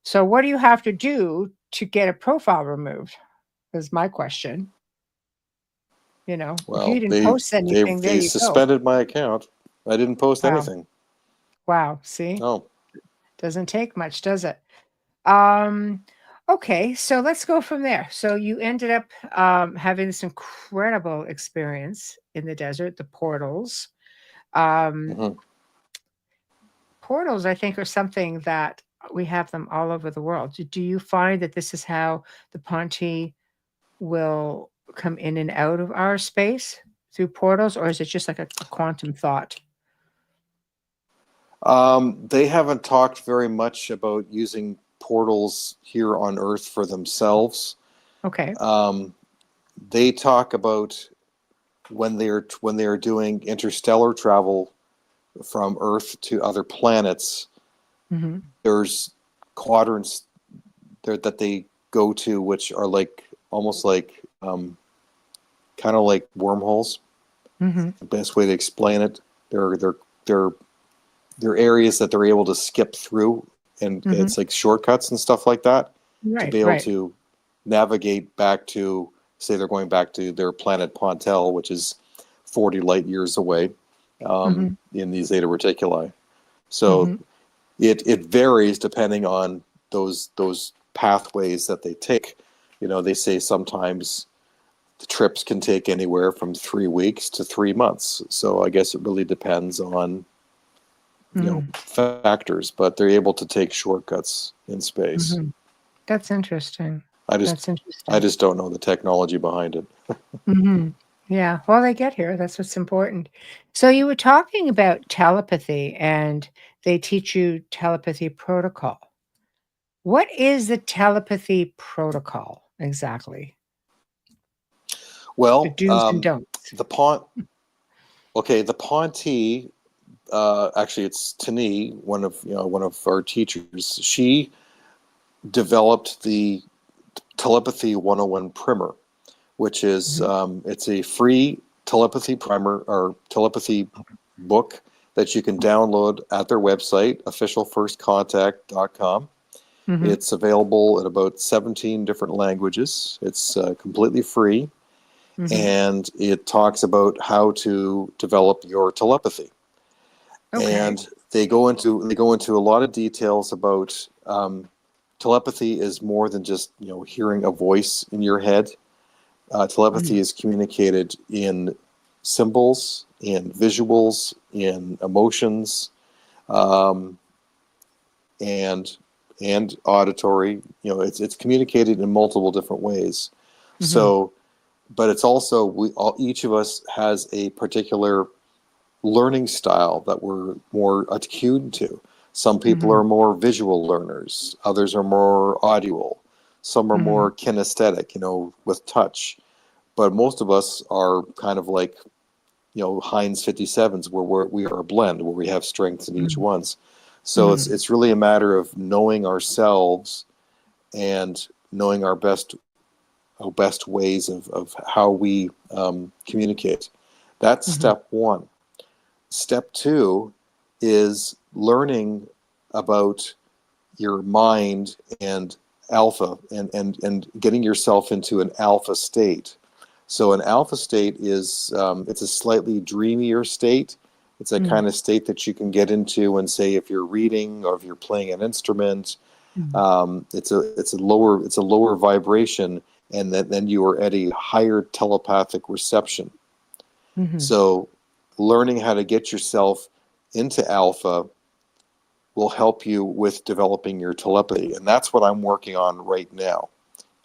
So, what do you have to do to get a profile removed? Is my question. If you well, didn't they post they anything, there they you go. suspended my account. I didn't post Wow. anything. Wow. See, No. doesn't take much, does it? Um, okay, so let's go from there. So you ended up having this incredible experience in the desert, the portals. Um, Mhm. portals, I think, are something that we have them all over the world. Do you find that this is how the Ponte will come in and out of our space through portals, or is it just like a quantum thought? They haven't talked very much about using portals here on Earth for themselves. Okay. They talk about when they're doing interstellar travel from Earth to other planets. Hmm. There's quadrants there that they go to, which are almost like kind of like wormholes. Hmm. The best way to explain it, they're areas that they're able to skip through, and Hmm. it's like shortcuts and stuff like that to Right, be able right. to navigate back to, say, they're going back to their planet Pontel, which is 40 light years away Hmm. in the Zeta Reticuli. So Hmm. it varies depending on those pathways that they take. They say sometimes the trips can take anywhere from 3 weeks to 3 months. So I guess it really depends on Hmm. factors, but they're able to take shortcuts in space. Hmm. That's interesting. I just That's I interesting. just don't know the technology behind it. Hmm. Yeah. Well, they get here. That's what's important. So you were talking about telepathy, and they teach you telepathy protocol. What is the telepathy protocol exactly? The Well, do's and don'ts. the Pont. Okay, the Ponte. Actually, it's Tani, one of our teachers. She developed the Telepathy 101 primer, which is Hmm. it's a free telepathy primer or telepathy book that you can download at their website, officialfirstcontact.com. Hmm. It's available in about 17 different languages. It's completely free, Hmm. and it talks about how to develop your telepathy. Okay. And they go into a lot of details about telepathy is more than just hearing a voice in your head. Mm. Telepathy is communicated in symbols, in visuals, in emotions, um, and auditory. It's communicated in multiple different ways. Hmm. So, but it's also each of us has a particular learning style that we're more attuned to. Some people Hmm. are more visual learners, others are more audio, some are Hmm. more kinesthetic, with touch. But most of us are kind of like, Heinz 57s, where we are a blend, where we have strengths in each ones. So Hmm. it's really a matter of knowing ourselves and knowing our best ways of how we communicate. That's Hmm. step one. Step two is learning about your mind and alpha and getting yourself into an alpha state. So an alpha state is it's a slightly dreamier state. It's a Hmm. kind of state that you can get into and say if you're reading or if you're playing an instrument. Hmm. It's a lower vibration, and then you are at a higher telepathic reception. Hmm. So learning how to get yourself into alpha will help you with developing your telepathy. And that's what I'm working on right now,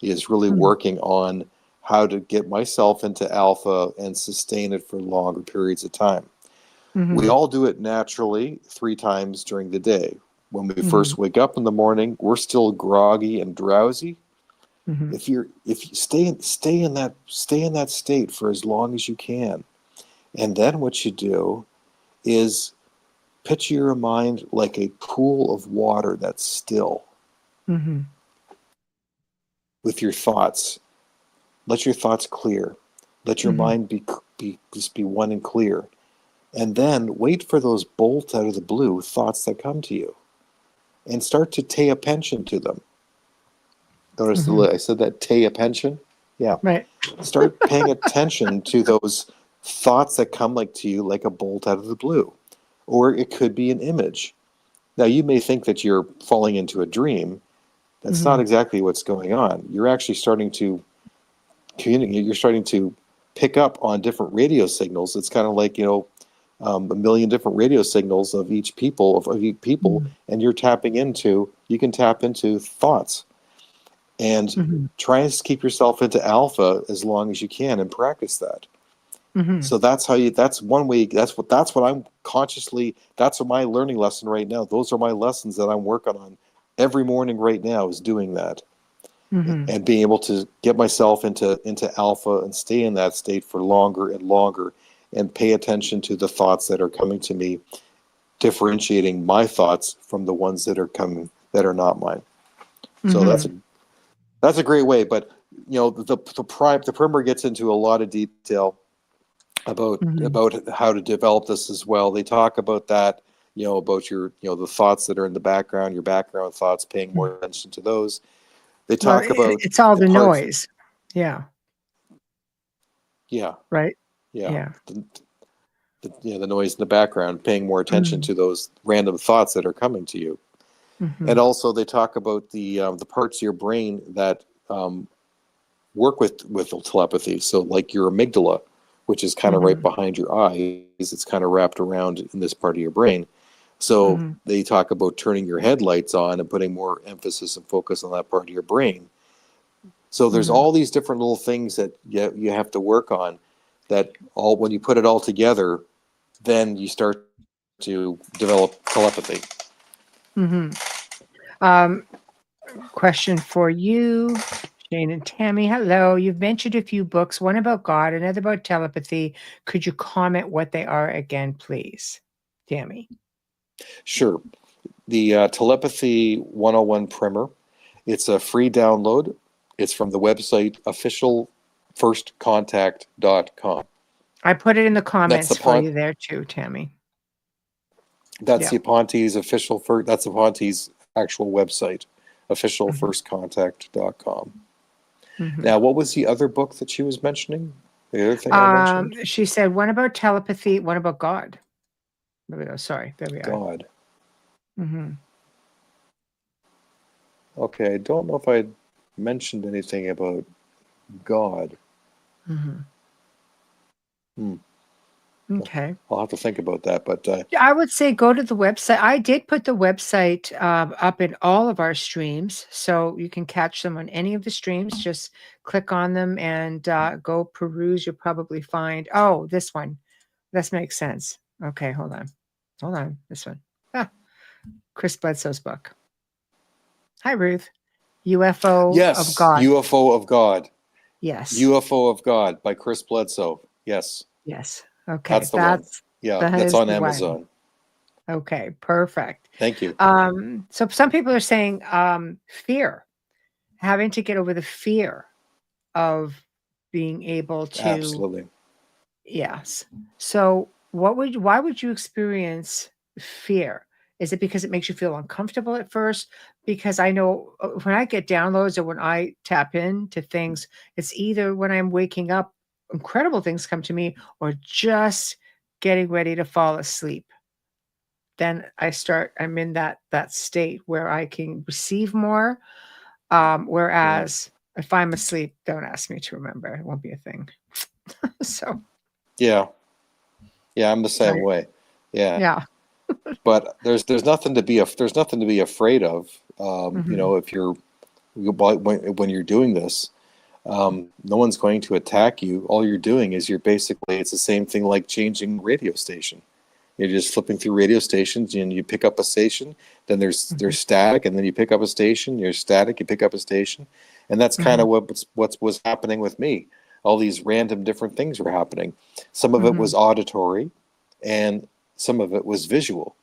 is really Hmm. working on how to get myself into alpha and sustain it for longer periods of time. We Hmm. all do it naturally 3 times during the day. when we first wake up in the morning, we're still groggy and drowsy. If you stay in that state for as long as you can, and then what you do is picture your mind like a pool of water that's still. With your thoughts, let your thoughts clear. Let your mind be one and clear, and then wait for those bolt out of the blue thoughts that come to you, and start to pay attention to them. Notice I said that attention. Yeah. Right. Start paying attention to those thoughts that come to you like a bolt out of the blue, or it could be an image. Now you may think that you're falling into a dream. That's not exactly what's going on. You're actually starting to communicate. You're starting to pick up on different radio signals. It's kind of like, a million different radio signals of each people, and you can tap into thoughts. And try and keep yourself into alpha as long as you can and practice that. So that's one way. That's what I'm consciously, that's what my learning lesson right now. Those are my lessons that I'm working on every morning right now, is doing that. And being able to get myself into alpha and stay in that state for longer and longer, and pay attention to the thoughts that are coming to me, differentiating my thoughts from the ones that are coming that are not mine. So that's a great way. But the primer gets into a lot of detail about how to develop this as well. They talk about that, about your the thoughts that are in the background, your background thoughts, paying more attention to those. They talk about it's all the noise. Yeah. Right. Yeah. The noise in the background, paying more attention to those random thoughts that are coming to you. And also they talk about the parts of your brain that work with telepathy. So like your amygdala, which is kind of right behind your eyes, it's kind of wrapped around in this part of your brain. So they talk about turning your headlights on and putting more emphasis and focus on that part of your brain. So there's all these different little things that you have to work on, that all, when you put it all together, then you start to develop telepathy. Question for you, Shane and Tammy. Hello. You've mentioned a few books, one about God, another about telepathy. Could you comment what they are again, please? Tammy. Sure. The Telepathy 101 primer. It's a free download. It's from the website officialfirstcontact.com. I put it in the comments for you there too, Tammy. That's the Aponte's official. That's the Aponte's actual website, officialfirstcontact.com. Now, what was the other book that she was mentioning? The other thing I mentioned? She said one about telepathy, one about God. There we go. Sorry, there we are. God. Okay, I don't know if I mentioned anything about God. Okay. I'll have to think about that, but I would say go to the website. I did put the website up in all of our streams, so you can catch them on any of the streams. Just click on them and go peruse. You'll probably find, oh, this one. This makes sense. Okay, hold on. This one. Chris Bledsoe's book. Hi, Ruth. UFO of God. UFO of God. Yes. UFO of God by Chris Bledsoe. Yes. Okay. That's the one. Yeah, that's on Amazon. Okay, perfect. Thank you. So some people are saying fear, having to get over the fear of being able to. Absolutely. Yes. So why would you experience fear? Is it because it makes you feel uncomfortable at first? Because I know when I get downloads or when I tap into things, it's either when I'm waking up, incredible things come to me, or just getting ready to fall asleep. Then I'm in that state where I can receive more. Whereas if I'm asleep, don't ask me to remember. It won't be a thing. So. Yeah, I'm the same way. Yeah. But there's nothing to be afraid of. If you're when you're doing this, no one's going to attack you. All you're doing is it's the same thing like changing radio station. You're just flipping through radio stations, and you pick up a station. Then there's static, and then you pick up a station. You're static. You pick up a station, and that's kind of what was happening with me. All these random different things were happening. Some of it was auditory, and some of it was visual.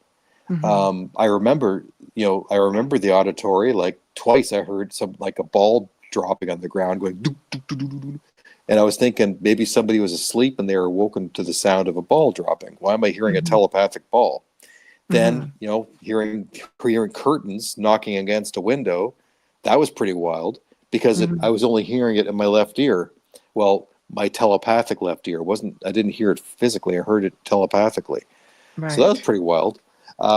I remember the auditory, like twice I heard like a ball dropping on the ground going doo, doo, doo, doo, doo, doo. And I was thinking maybe somebody was asleep and they were woken to the sound of a ball dropping. Why am I hearing a telepathic ball? Then, hearing curtains knocking against a window, that was pretty wild because I was only hearing it in my left ear. Well, my telepathic left ear I didn't hear it physically. I heard it telepathically. Right. So that was pretty wild.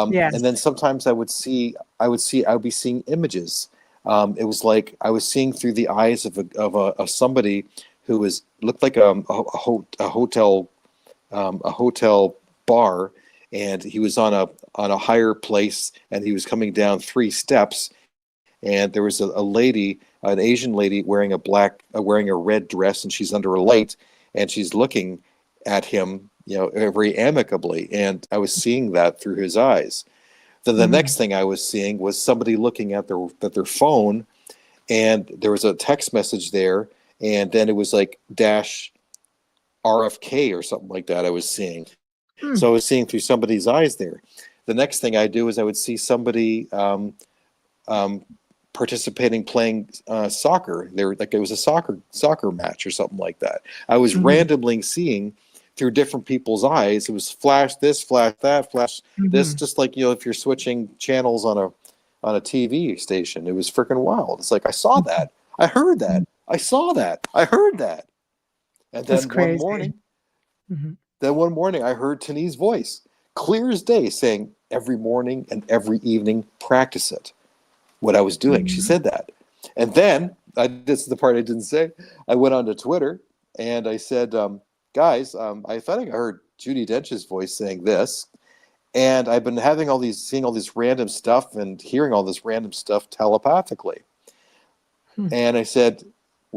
Yes. And then sometimes I would be seeing images. It was like I was seeing through the eyes of somebody who looked like a hotel bar, and he was on a higher place, and he was coming down 3 steps, and there was a lady, an Asian lady wearing a red dress, and she's under a light, and she's looking at him, very amicably, and I was seeing that through his eyes. Then the next thing I was seeing was somebody looking at their phone, and there was a text message there, and then it was like dash RFK or something like that I was seeing. So I was seeing through somebody's eyes there. The next thing I do is I would see somebody participating, playing soccer. It was a soccer match or something like that. I was randomly seeing through different people's eyes. It was flash this, flash that, flash this, just like if you're switching channels on a TV station. It was freaking wild. It's like I saw that, I heard that, I saw that, I heard that, and then one morning, I heard Tani's voice, clear as day, saying every morning and every evening, practice it. What I was doing, she said that, and then this is the part I didn't say. I went onto Twitter and I said, guys, I thought I heard Judi Dench's voice saying this, and I've been seeing all this random stuff and hearing all this random stuff telepathically. And I said,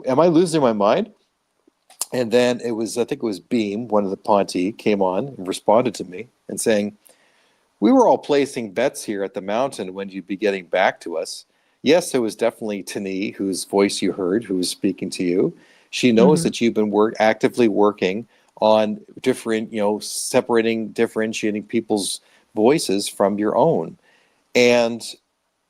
am I losing my mind? And then I think it was Beam, one of the Ponte, came on and responded to me and saying, we were all placing bets here at the mountain when you'd be getting back to us. Yes, it was definitely Tani, whose voice you heard, who was speaking to you. She knows that you've been actively working on differentiating people's voices from your own. And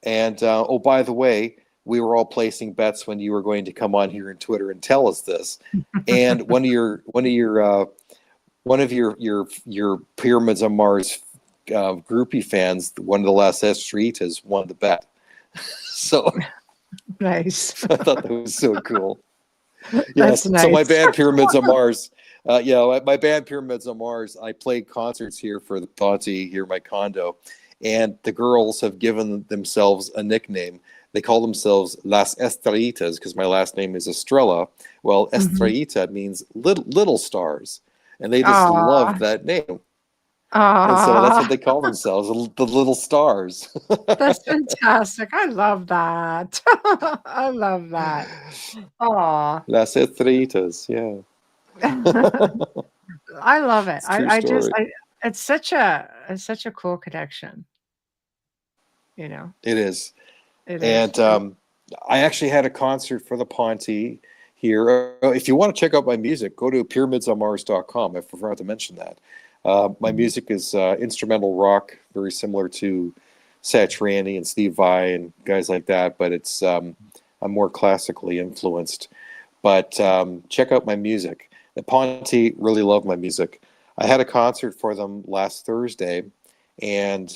oh, by the way, we were all placing bets when you were going to come on here on Twitter and tell us this. And one of your Pyramids on Mars groupie fans, one of the last Estrellas, won the bet. So nice. I thought that was so cool. That's nice. So my band Pyramids on Mars, my band Pyramids on Mars, I played concerts here for the Ponte here in my condo, and the girls have given themselves a nickname. They call themselves Las Estrellitas because my last name is Estrella. Well, Estrellita means little stars, and they just love that name. And so that's what they call themselves, the little stars. That's fantastic. I love that. I love that. Aw. Las Estrellitas, yeah. I love it. It's it's such a cool connection. It is. It and is. I actually had a concert for the Ponte here. If you want to check out my music, go to pyramidsonmars.com. I forgot to mention that. My music is instrumental rock, very similar to Satriani and Steve Vai and guys like that, but it's I'm more classically influenced. But check out my music. The Ponte really love my music. I had a concert for them last Thursday, and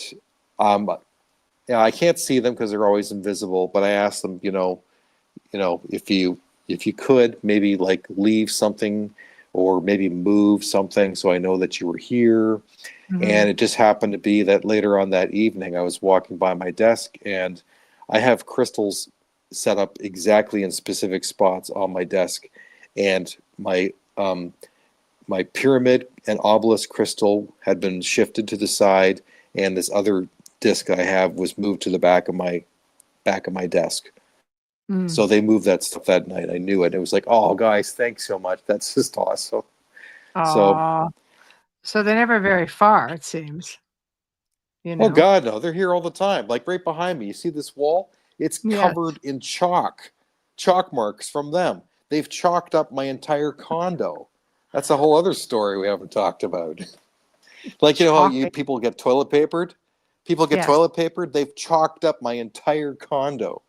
I can't see them because they're always invisible. But I asked them, if you could maybe like leave something or maybe move something so I know that you were here. And it just happened to be that later on that evening, I was walking by my desk, and I have crystals set up exactly in specific spots on my desk. And my pyramid and obelisk crystal had been shifted to the side, and this other disc I have was moved to the back of my desk. So they moved that stuff that night. I knew it. It was like, oh, guys, thanks so much. That's just awesome. Aww. So they're never very far, it seems. You Oh know. God, no! They're here all the time. Like right behind me, you see this wall? It's Yes. covered in chalk marks from them. They've chalked up my entire condo. That's a whole other story we haven't talked about. Like you know how Chalk. people get toilet papered? People get Yes. toilet papered. They've chalked up my entire condo.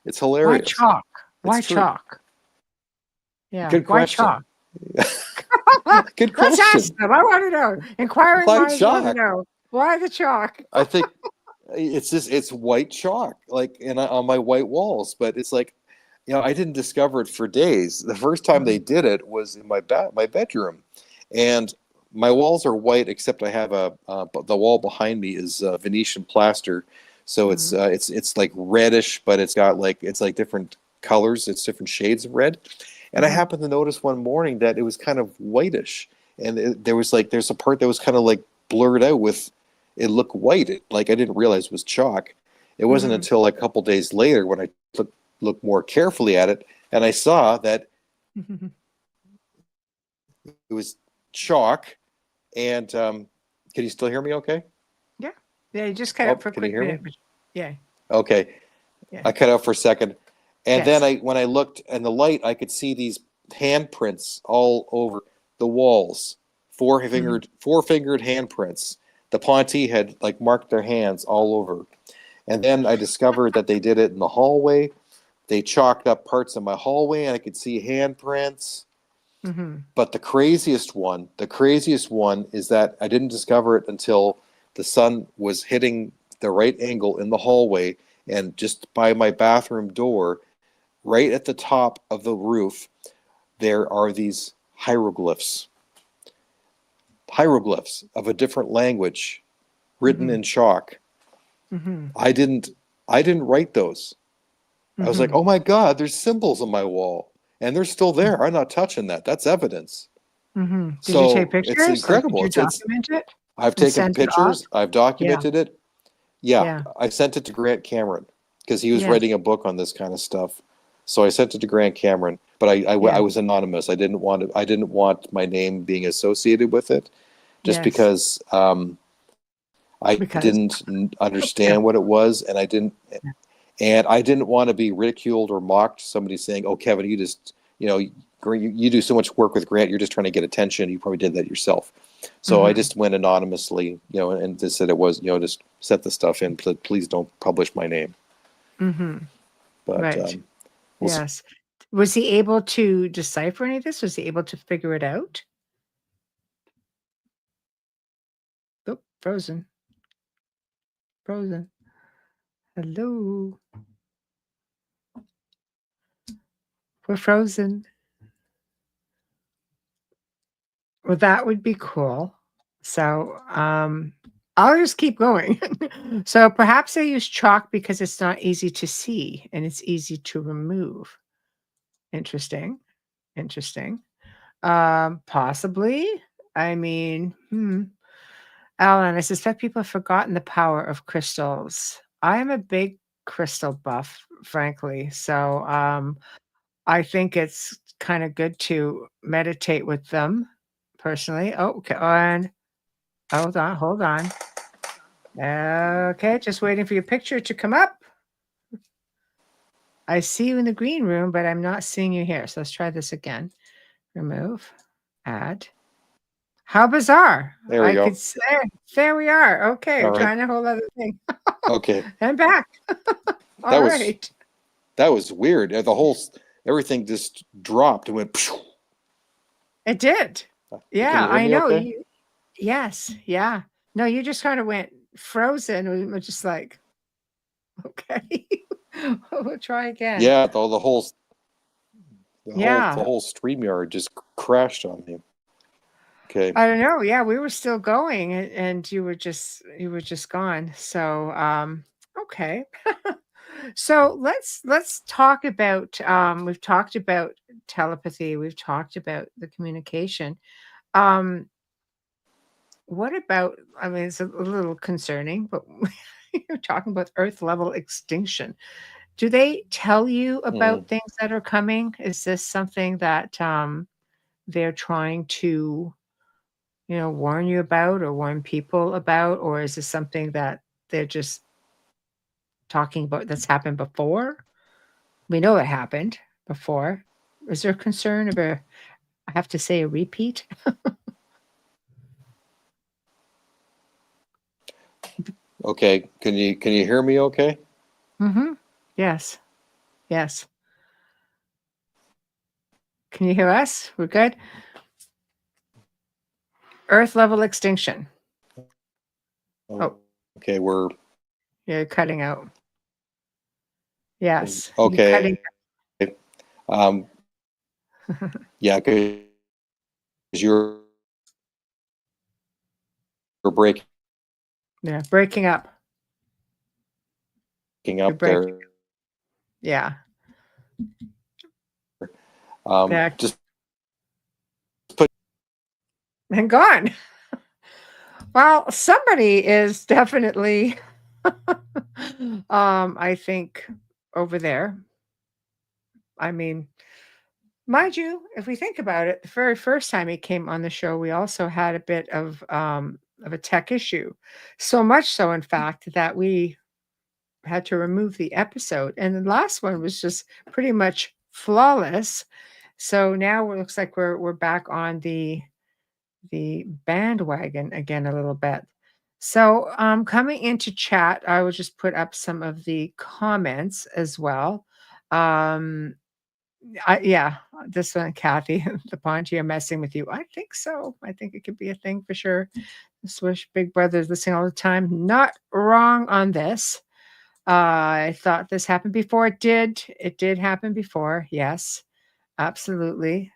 It's Why hilarious. chalk? Why It's true. chalk? Yeah. Good Why question. chalk? Good Let's question. ask them. I want to know. Inquiring Why minds want to chalk? know. Why the chalk? I think it's white chalk, like on my white walls. But it's like, you know, I didn't discover it for days. The first time they did it was in my bedroom, and my walls are white except I have the wall behind me is Venetian plaster, so it's like reddish, but it's like different colors. It's different shades of red, and I happened to notice one morning that it was kind of whitish, and there's a part that was kind of like blurred out with. It looked white. Like I didn't realize it was chalk. It wasn't until like a couple days later when I looked more carefully at it, and I saw that it was chalk. And can you still hear me? Okay. Yeah. Yeah. You just cut out for a Can you quick hear me? minute. But yeah. Okay. Yeah. I cut out for a second, and Yes. then when I looked in the light, I could see these handprints all over the walls. Four-fingered handprints. The Ponte had like marked their hands all over. And then I discovered that they did it in the hallway. They chalked up parts of my hallway, and I could see handprints. But the craziest one is that I didn't discover it until the sun was hitting the right angle in the hallway, and just by my bathroom door, right at the top of the roof, there are these hieroglyphs of a different language written in chalk. I didn't write those. I was like, oh my God, there's symbols on my wall, and they're still there. I'm not touching that. That's evidence. Did So you take it's pictures? Like, did incredible. you document it I've and taken send it off? pictures. I've Yeah. documented it. Yeah, Yeah. I sent it to Grant Cameron because he was Yes. writing a book on this kind of stuff. So I sent it to Grant Cameron, but I Yeah. was anonymous. I didn't want my name being associated with it, just Yes. because I Because. didn't understand what it was, and I didn't want to be ridiculed or mocked. Somebody saying, "Oh, Kevin, you just you do so much work with Grant. You're just trying to get attention. You probably did that yourself." So I just went anonymously, and just said it was, just set the stuff in. Please don't publish my name. But Right. we'll see. Yes. Was he able to decipher any of this? Was he able to figure it out? Oh, frozen. Frozen. Hello. We're frozen. Well, that would be cool. So, I'll just keep going. So perhaps they use chalk because it's not easy to see and it's easy to remove. Interesting. Interesting. Possibly. I mean, Alan, I suspect people have forgotten the power of crystals. I am a big crystal buff, frankly. So, I think it's kind of good to meditate with them personally. Oh, okay. And hold on. Okay, just waiting for your picture to come up. I see you in the green room, but I'm not seeing you here. So let's try this again. Remove, add. How bizarre. There we go. Could say, there we are. Okay, All I'm right. trying a whole other thing. Okay. I'm back. All right. That was weird. Everything just dropped and went. Phew. It did. Yeah, Can you hear I me know. okay? Yes, yeah. No, you just kind of went frozen. We were just like, okay, we'll try again. Yeah, the whole Yeah. StreamYard just crashed on me. Okay. I don't know. Yeah, we were still going, and you were just gone. So, okay. So let's talk about. We've talked about telepathy. We've talked about the communication. Um, what about? I mean, it's a little concerning, but you're talking about Earth level extinction. Do they tell you about things that are coming? Is this something that they're trying to warn you about or warn people about, or is this something that they're just talking about that's happened before? We know it happened before. Is there concern of I have to say, a repeat? Okay. Can you hear me okay? Mm-hmm. Yes. Yes. Can you hear us? We're good? Earth level extinction. Oh, Okay, we're you're cutting out. Yes. You're okay. cutting. Yeah, because you're breaking Yeah, breaking up. You're up breaking. there. Yeah. Just put And gone. Well, somebody is definitely, I think, over there. I mean, mind you, if we think about it, the very first time he came on the show, we also had a bit of a tech issue. So much so, in fact, that we had to remove the episode. And the last one was just pretty much flawless. So now it looks like we're back on the bandwagon again a little bit. So coming into chat, I will just put up some of the comments as well. Yeah, this one, Kathy, the Pontier messing with you. I think so. I think it could be a thing for sure. The Swish Big Brother's listening all the time. Not wrong on this. I thought this happened before. It did. It did happen before. Yes, absolutely.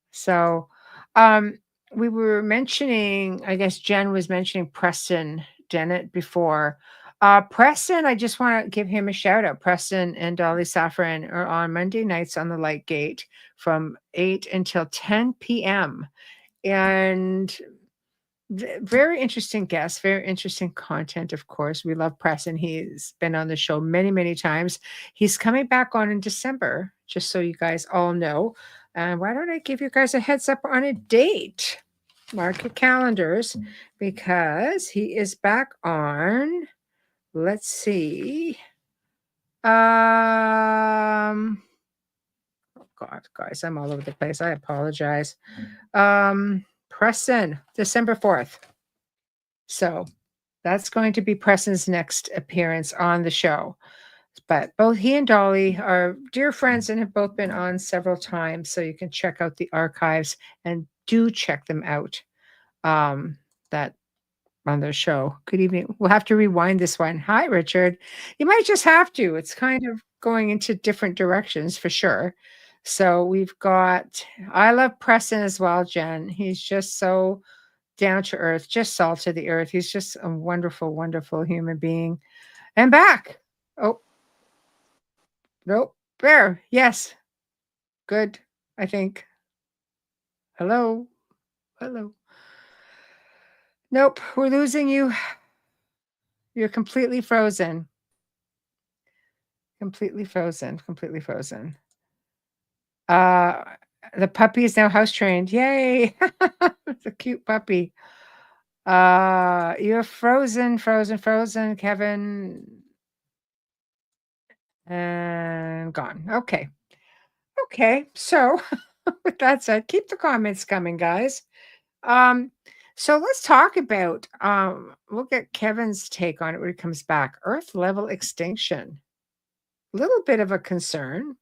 So, we were mentioning, I guess Jen was mentioning Preston Dennett before. Preston, I just want to give him a shout out. Preston and Dolly Saffron are on Monday nights on the Light Gate from 8 until 10 p.m. And very interesting guests, very interesting content, of course. We love Preston. He's been on the show many, many times. He's coming back on in December, just so you guys all know. And why don't I give you guys a heads up on a date? Mark your calendars, because he is back on, let's see. Oh God, guys, I'm all over the place. I apologize. Preston, December 4th. So that's going to be Preston's next appearance on the show. But both he and Dolly are dear friends and have both been on several times. So you can check out the archives and do check them out. That on their show. Good evening. We'll have to rewind this one. Hi, Richard. You might just have to. It's kind of going into different directions for sure. So we've got, I love Preston as well, Jen. He's just so down to earth, just salt of the earth. He's just a wonderful, wonderful human being. And back. Oh, nope. There. Yes. Good. I think. Hello. Hello. Nope. We're losing you. You're completely frozen. Completely frozen. Completely frozen. The puppy is now house trained. Yay. It's a cute puppy. You're frozen, Kevin. And gone. Okay. Okay. So with that said, keep the comments coming, guys. So let's talk about we'll get Kevin's take on it when it comes back. Earth level extinction. A little bit of a concern.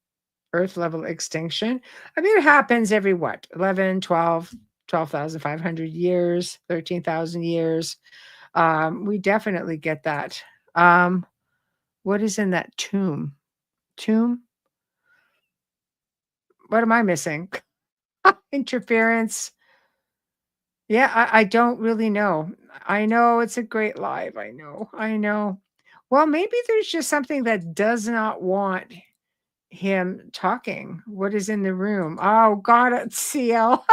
Earth level extinction. I mean, it happens every what? 11, 12, 12,500 years, 13,000 years. We definitely get that. What is in that tomb? Tomb? What am I missing? Interference. Yeah, I don't really know. I know it's a great live. I know. Well, maybe there's just something that does not want him talking. What is in the room? Oh, God, it's CL.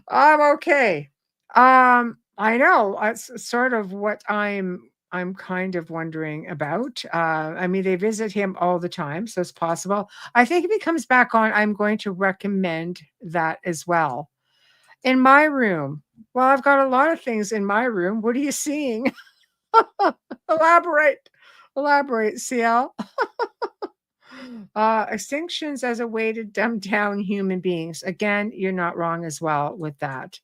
I'm okay. I know. It's sort of what I'm kind of wondering about. I mean, they visit him all the time, so it's possible. I think if he comes back on, I'm going to recommend that as well. In my room. Well, I've got a lot of things in my room. What are you seeing? Elaborate. Elaborate, CL. Extinctions as a way to dumb down human beings. Again, you're not wrong as well with that.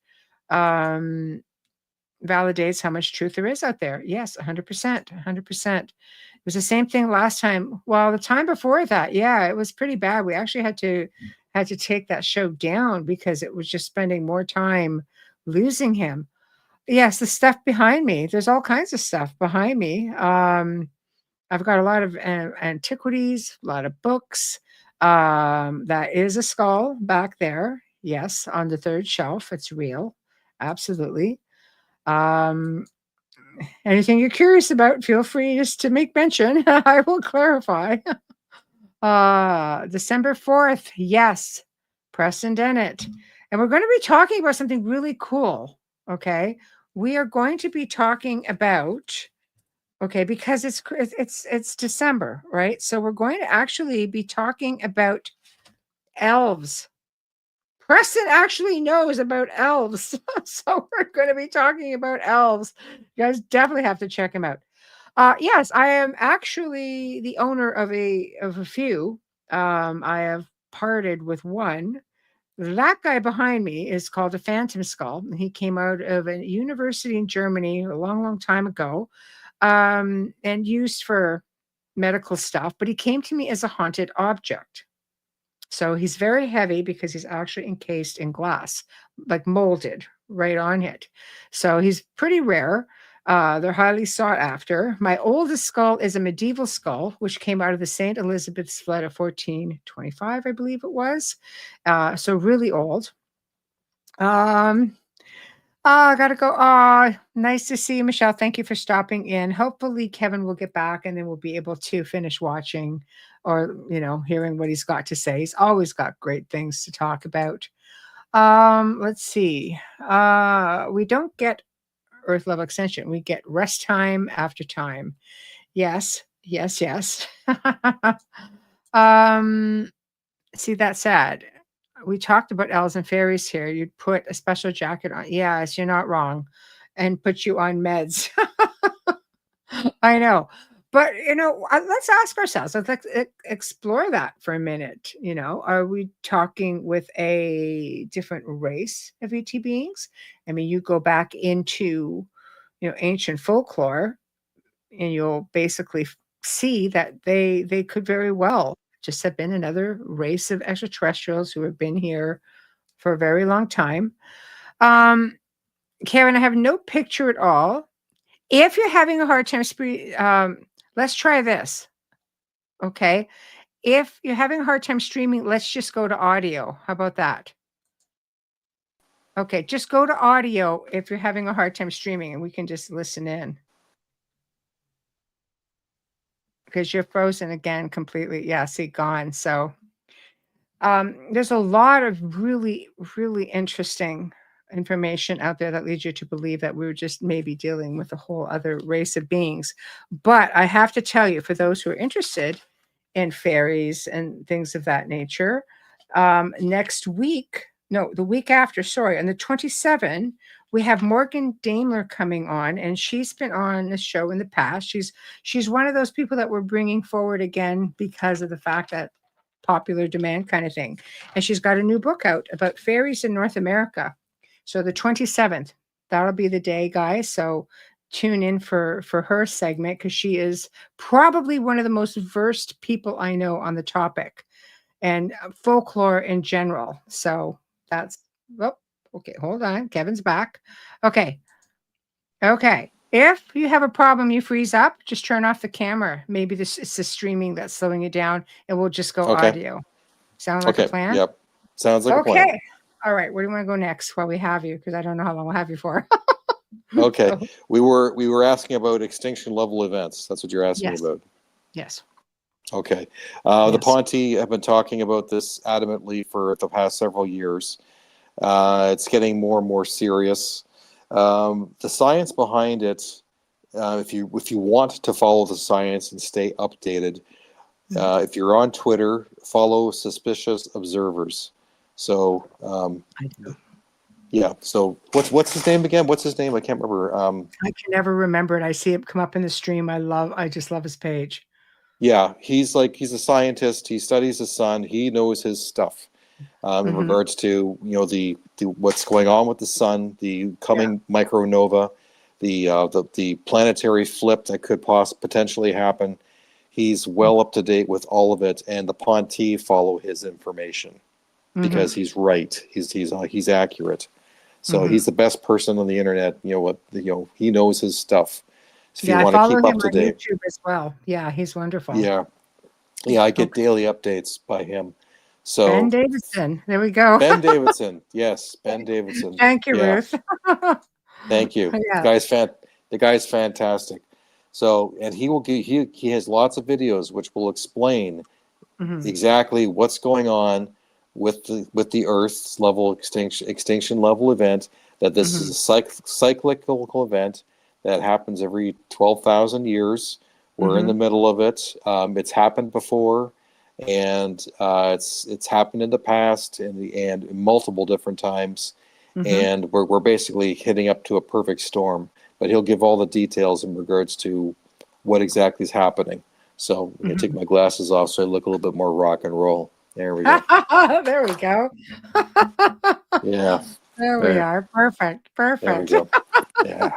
Validates how much truth there is out there. Yes, 100%. 100%. It was the same thing last time. Well, the time before that, yeah, it was pretty bad. We actually had to take that show down because it was just spending more time losing him. Yes, the stuff behind me. There's all kinds of stuff behind me. I've got a lot of antiquities, a lot of books. That is a skull back there. Yes, on the third shelf. It's real. Absolutely. Anything you're curious about, feel free just to make mention. I will clarify. December 4th. Yes. Preston Dennett. And we're going to be talking about something really cool. Okay. We are going to be talking about, okay, because it's December, right? So we're going to actually be talking about elves. Preston actually knows about elves. So we're going to be talking about elves. You guys definitely have to check him out. Yes, I am actually the owner of a few. I have parted with one. That guy behind me is called a phantom skull. He came out of a university in Germany a long, long time ago, and used for medical stuff. But he came to me as a haunted object. So he's very heavy because he's actually encased in glass, like molded right on it. So he's pretty rare. They're highly sought after. My oldest skull is a medieval skull, which came out of the St. Elizabeth's flood of 1425, I believe it was. So really old. I gotta go. Nice to see you, Michelle. Thank you for stopping in. Hopefully Kevin will get back and then we'll be able to finish watching or, hearing what he's got to say. He's always got great things to talk about. Let's see. We don't get Earth level extension. We get rest time after time. Yes, yes, yes. See, that's sad. We talked about elves and fairies here. You'd put a special jacket on. Yes, you're not wrong. And put you on meds. I know. But, let's ask ourselves, let's explore that for a minute. Are we talking with a different race of ET beings? I mean, you go back into, ancient folklore and you'll basically see that they could very well just have been another race of extraterrestrials who have been here for a very long time. Karen, I have no picture at all. If you're having a hard time, let's try this. Okay. If you're having a hard time streaming, let's just go to audio. How about that? Okay. Just go to audio if you're having a hard time streaming and we can just listen in. Because you're frozen again completely. Yeah, see, gone. So there's a lot of really, really interesting information out there that leads you to believe that we're just maybe dealing with a whole other race of beings. But I have to tell you, for those who are interested in fairies and things of that nature, next week, no, the week after, sorry, on the 27th, we have Morgan Daimler coming on, and she's been on the show in the past. She's one of those people that we're bringing forward again because of the fact that popular demand kind of thing. And she's got a new book out about fairies in North America. So the 27th, that'll be the day, guys. So tune in for her segment because she is probably one of the most versed people I know on the topic and folklore in general. So that's, okay, hold on. Kevin's back. Okay. If you have a problem, you freeze up, just turn off the camera. Maybe it's the streaming that's slowing you down, and we'll just go audio. Sound like a plan? Yep. Sounds like a plan. Okay. All right. Where do you want to go next while we have you? Because I don't know how long we'll have you for. Okay. So, we were asking about extinction level events. That's what you're asking about. Yes. Okay. The Ponte have been talking about this adamantly for the past several years. It's getting more and more serious. The science behind it, if you want to follow the science and stay updated, if you're on Twitter, follow Suspicious Observers. So I do. Yeah. So what's his name again? What's his name? I can't remember. I can never remember it. I see it come up in the stream. I just love his page. Yeah, he's a scientist. He studies the sun. He knows his stuff in regards to the what's going on with the sun, the coming micronova, the planetary flip that could potentially happen. He's well up to date with all of it, and the Ponti follow his information because he's right. He's accurate. So he's the best person on the internet. He knows his stuff. So if you want to keep up to date, on YouTube as well. Yeah, he's wonderful. Yeah, I get daily updates by him. So Ben Davidson, there we go. Ben Davidson, yes, Ben Davidson. Thank you, Ruth. Thank you. Yeah. The guy's fantastic. So, and he has lots of videos which will explain exactly what's going on with the Earth's level extinction level event. That this is a cyclical event that happens every 12,000 years. We're in the middle of it. It's happened before, and it's happened in the past and multiple different times. And we're basically hitting up to a perfect storm. But he'll give all the details in regards to what exactly is happening. So I'm going to take my glasses off so I look a little bit more rock and roll. There we go. There we go. Yeah. There we are. Perfect. There we go. Yeah.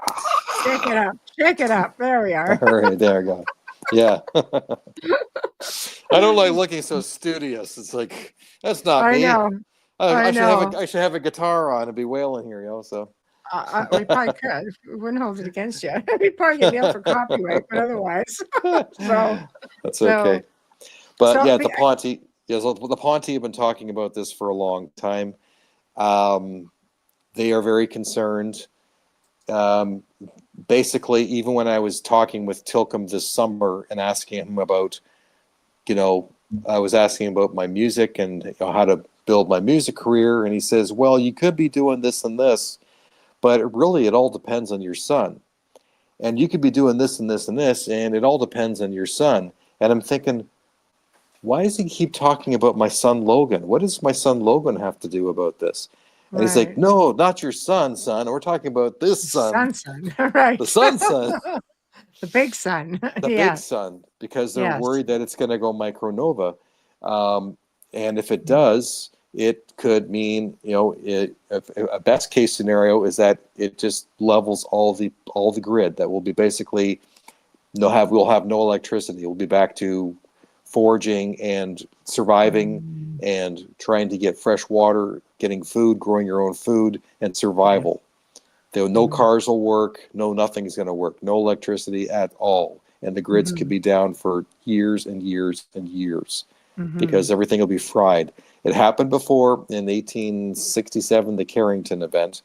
Shake it up. Shake it up. There we are. All right, there we go. Yeah. I don't like looking so studious. It's like, that's not me. I know. I should have a guitar on and be wailing here, So we probably could. We wouldn't hold it against you. We'd probably get nailed for copyright, but otherwise. That's okay. But the Ponti, the Ponti have been talking about this for a long time. They are very concerned. Basically, even when I was talking with Tilcom this summer and asking him about, I was asking about my music and how to build my music career, and he says, well, you could be doing this and this, but it all depends on your son. And you could be doing this and this and this, and it all depends on your son. And I'm thinking, why does he keep talking about my son Logan? What does my son Logan have to do about this? And he's like, no, not your son. We're talking about this son. Son. Right. The son. The big son. The big son, because they're worried that it's going to go micronova. And if it does, it could mean, a best case scenario is that it just levels all the grid. That will be basically, we'll have no electricity. We'll be back to foraging and surviving and trying to get fresh water, getting food, growing your own food, and survival. No cars will work. Nothing's going to work. No electricity at all. And the grids could be down for years and years and years because everything will be fried. It happened before in 1867, the Carrington event,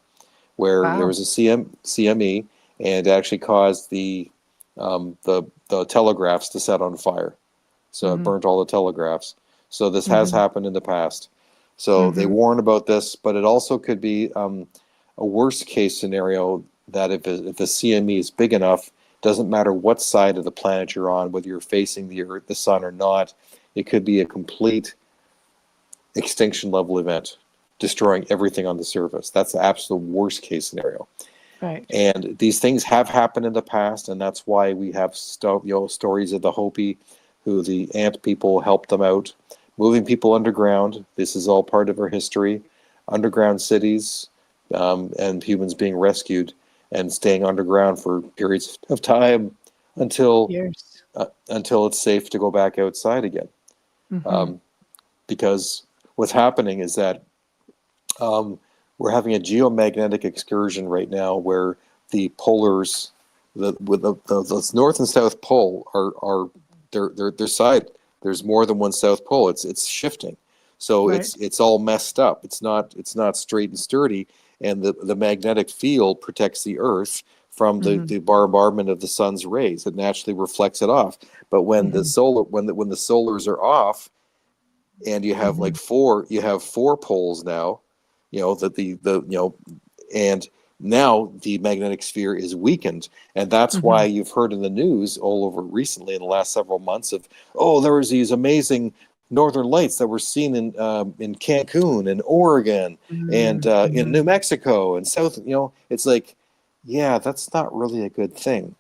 where there was a CME, and it actually caused the telegraphs to set on fire. So it burnt all the telegraphs. So this has happened in the past. So they warn about this, but it also could be a worst case scenario that if the CME is big enough, doesn't matter what side of the planet you're on, whether you're facing the Earth, the sun or not, it could be a complete extinction level event, destroying everything on the surface. That's the absolute worst case scenario. Right. And these things have happened in the past, and that's why we have stories of the Hopi, who the ant people helped them out, moving people underground. This is all part of our history. Underground cities, and humans being rescued and staying underground for periods of time until it's safe to go back outside again. Because what's happening is that we're having a geomagnetic excursion right now where the polars, the North and South Pole are their side. There's more than one South Pole. It's shifting, so it's all messed up. It's not straight and sturdy, and the magnetic field protects the Earth from the bombardment of the sun's rays. It naturally reflects it off. But when the solars are off, and you have four poles now, and now the magnetic sphere is weakened, and that's why you've heard in the news all over recently in the last several months of, there was these amazing northern lights that were seen in Cancun and Oregon and in New Mexico and South. You know, it's like, yeah, that's not really a good thing,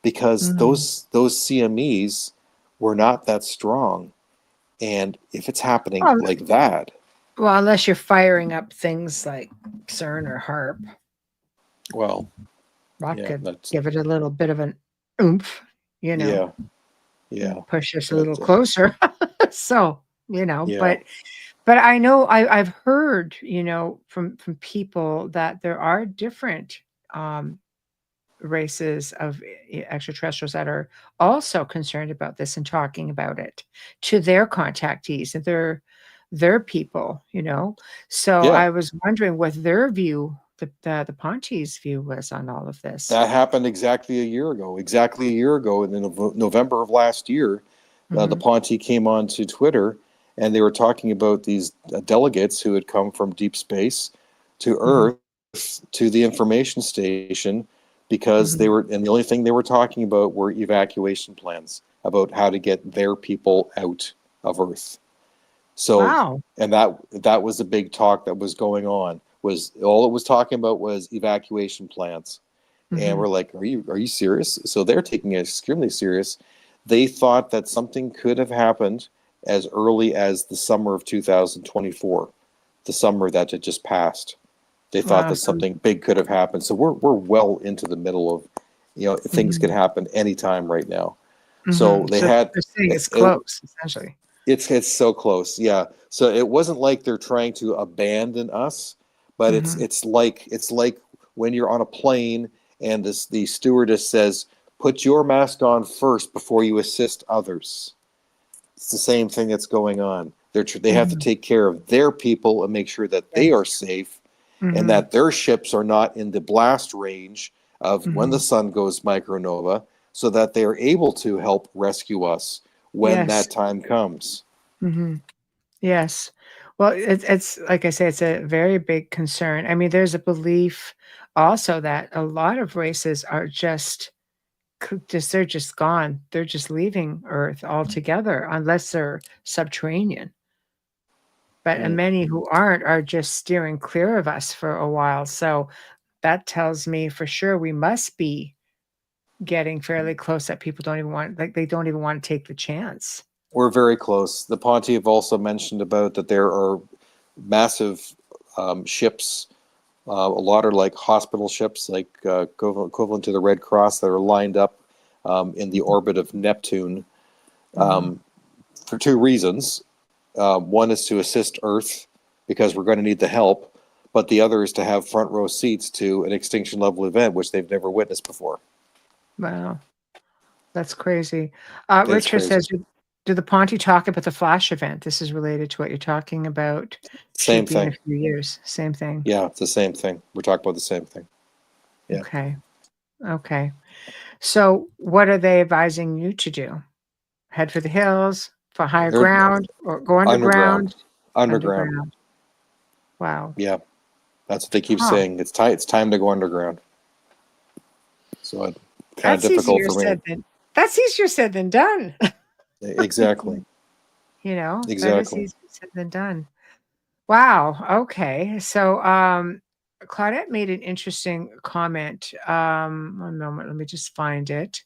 because those CMEs were not that strong, and if it's happening like that, well, unless you're firing up things like CERN or HARP, well, that yeah, could give it a little bit of an oomph, you know. Yeah, push us a little closer. So, you know, yeah. but I know I've heard, you know, from people that there are different races of extraterrestrials that are also concerned about this and talking about it to their contactees and their people, you know. So I was wondering what their view, the Ponte's view, was on all of this. That happened exactly a year ago. In November of last year, the Ponte came onto Twitter, and they were talking about these delegates who had come from deep space to Earth, to the information station, because they were, and the only thing they were talking about were evacuation plans about how to get their people out of Earth. So, and that was a big talk that was going on. Was all it was talking about was evacuation plans. And we're like, are you serious? So they're taking it extremely serious. They thought that something could have happened as early as the summer of 2024, the summer that had just passed. They thought that something big could have happened. So we're well into the middle of, you know, things could happen anytime right now. So they had, it's close, essentially. It's so close, yeah. So it wasn't like they're trying to abandon us, but it's like when you're on a plane and the stewardess says, "Put your mask on first before you assist others." It's the same thing that's going on. They have to take care of their people and make sure that they are safe, and that their ships are not in the blast range of when the sun goes micronova, so that they are able to help rescue us when that time comes. Yes. Well, it's like I say, it's a very big concern. I mean, there's a belief also that a lot of races are they're just gone. They're just leaving Earth altogether, unless they're subterranean. But many who aren't are just steering clear of us for a while. So that tells me for sure we must be getting fairly close, that people don't even want, like, they don't even want to take the chance. We're very close. The Ponte have also mentioned about that there are massive ships. A lot are like hospital ships, like equivalent to the Red Cross, that are lined up in the orbit of Neptune for two reasons. One is to assist Earth, because we're going to need the help, but the other is to have front row seats to an extinction level event, which they've never witnessed before. Wow. That's crazy. Richard says, do the Ponte talk about the flash event? This is related to what you're talking about. Same thing. In a few years. Same thing. Yeah, it's the same thing. We're talking about the same thing. Yeah. Okay. So what are they advising you to do? Head for the hills, for higher ground, or go underground? Underground. Wow. Yeah. That's what they keep saying. It's time to go underground. So it's kind of difficult for me. That's easier said than done. Exactly. You know, exactly. That is easier said than done. Wow. Okay. So Claudette made an interesting comment. One moment, let me just find it.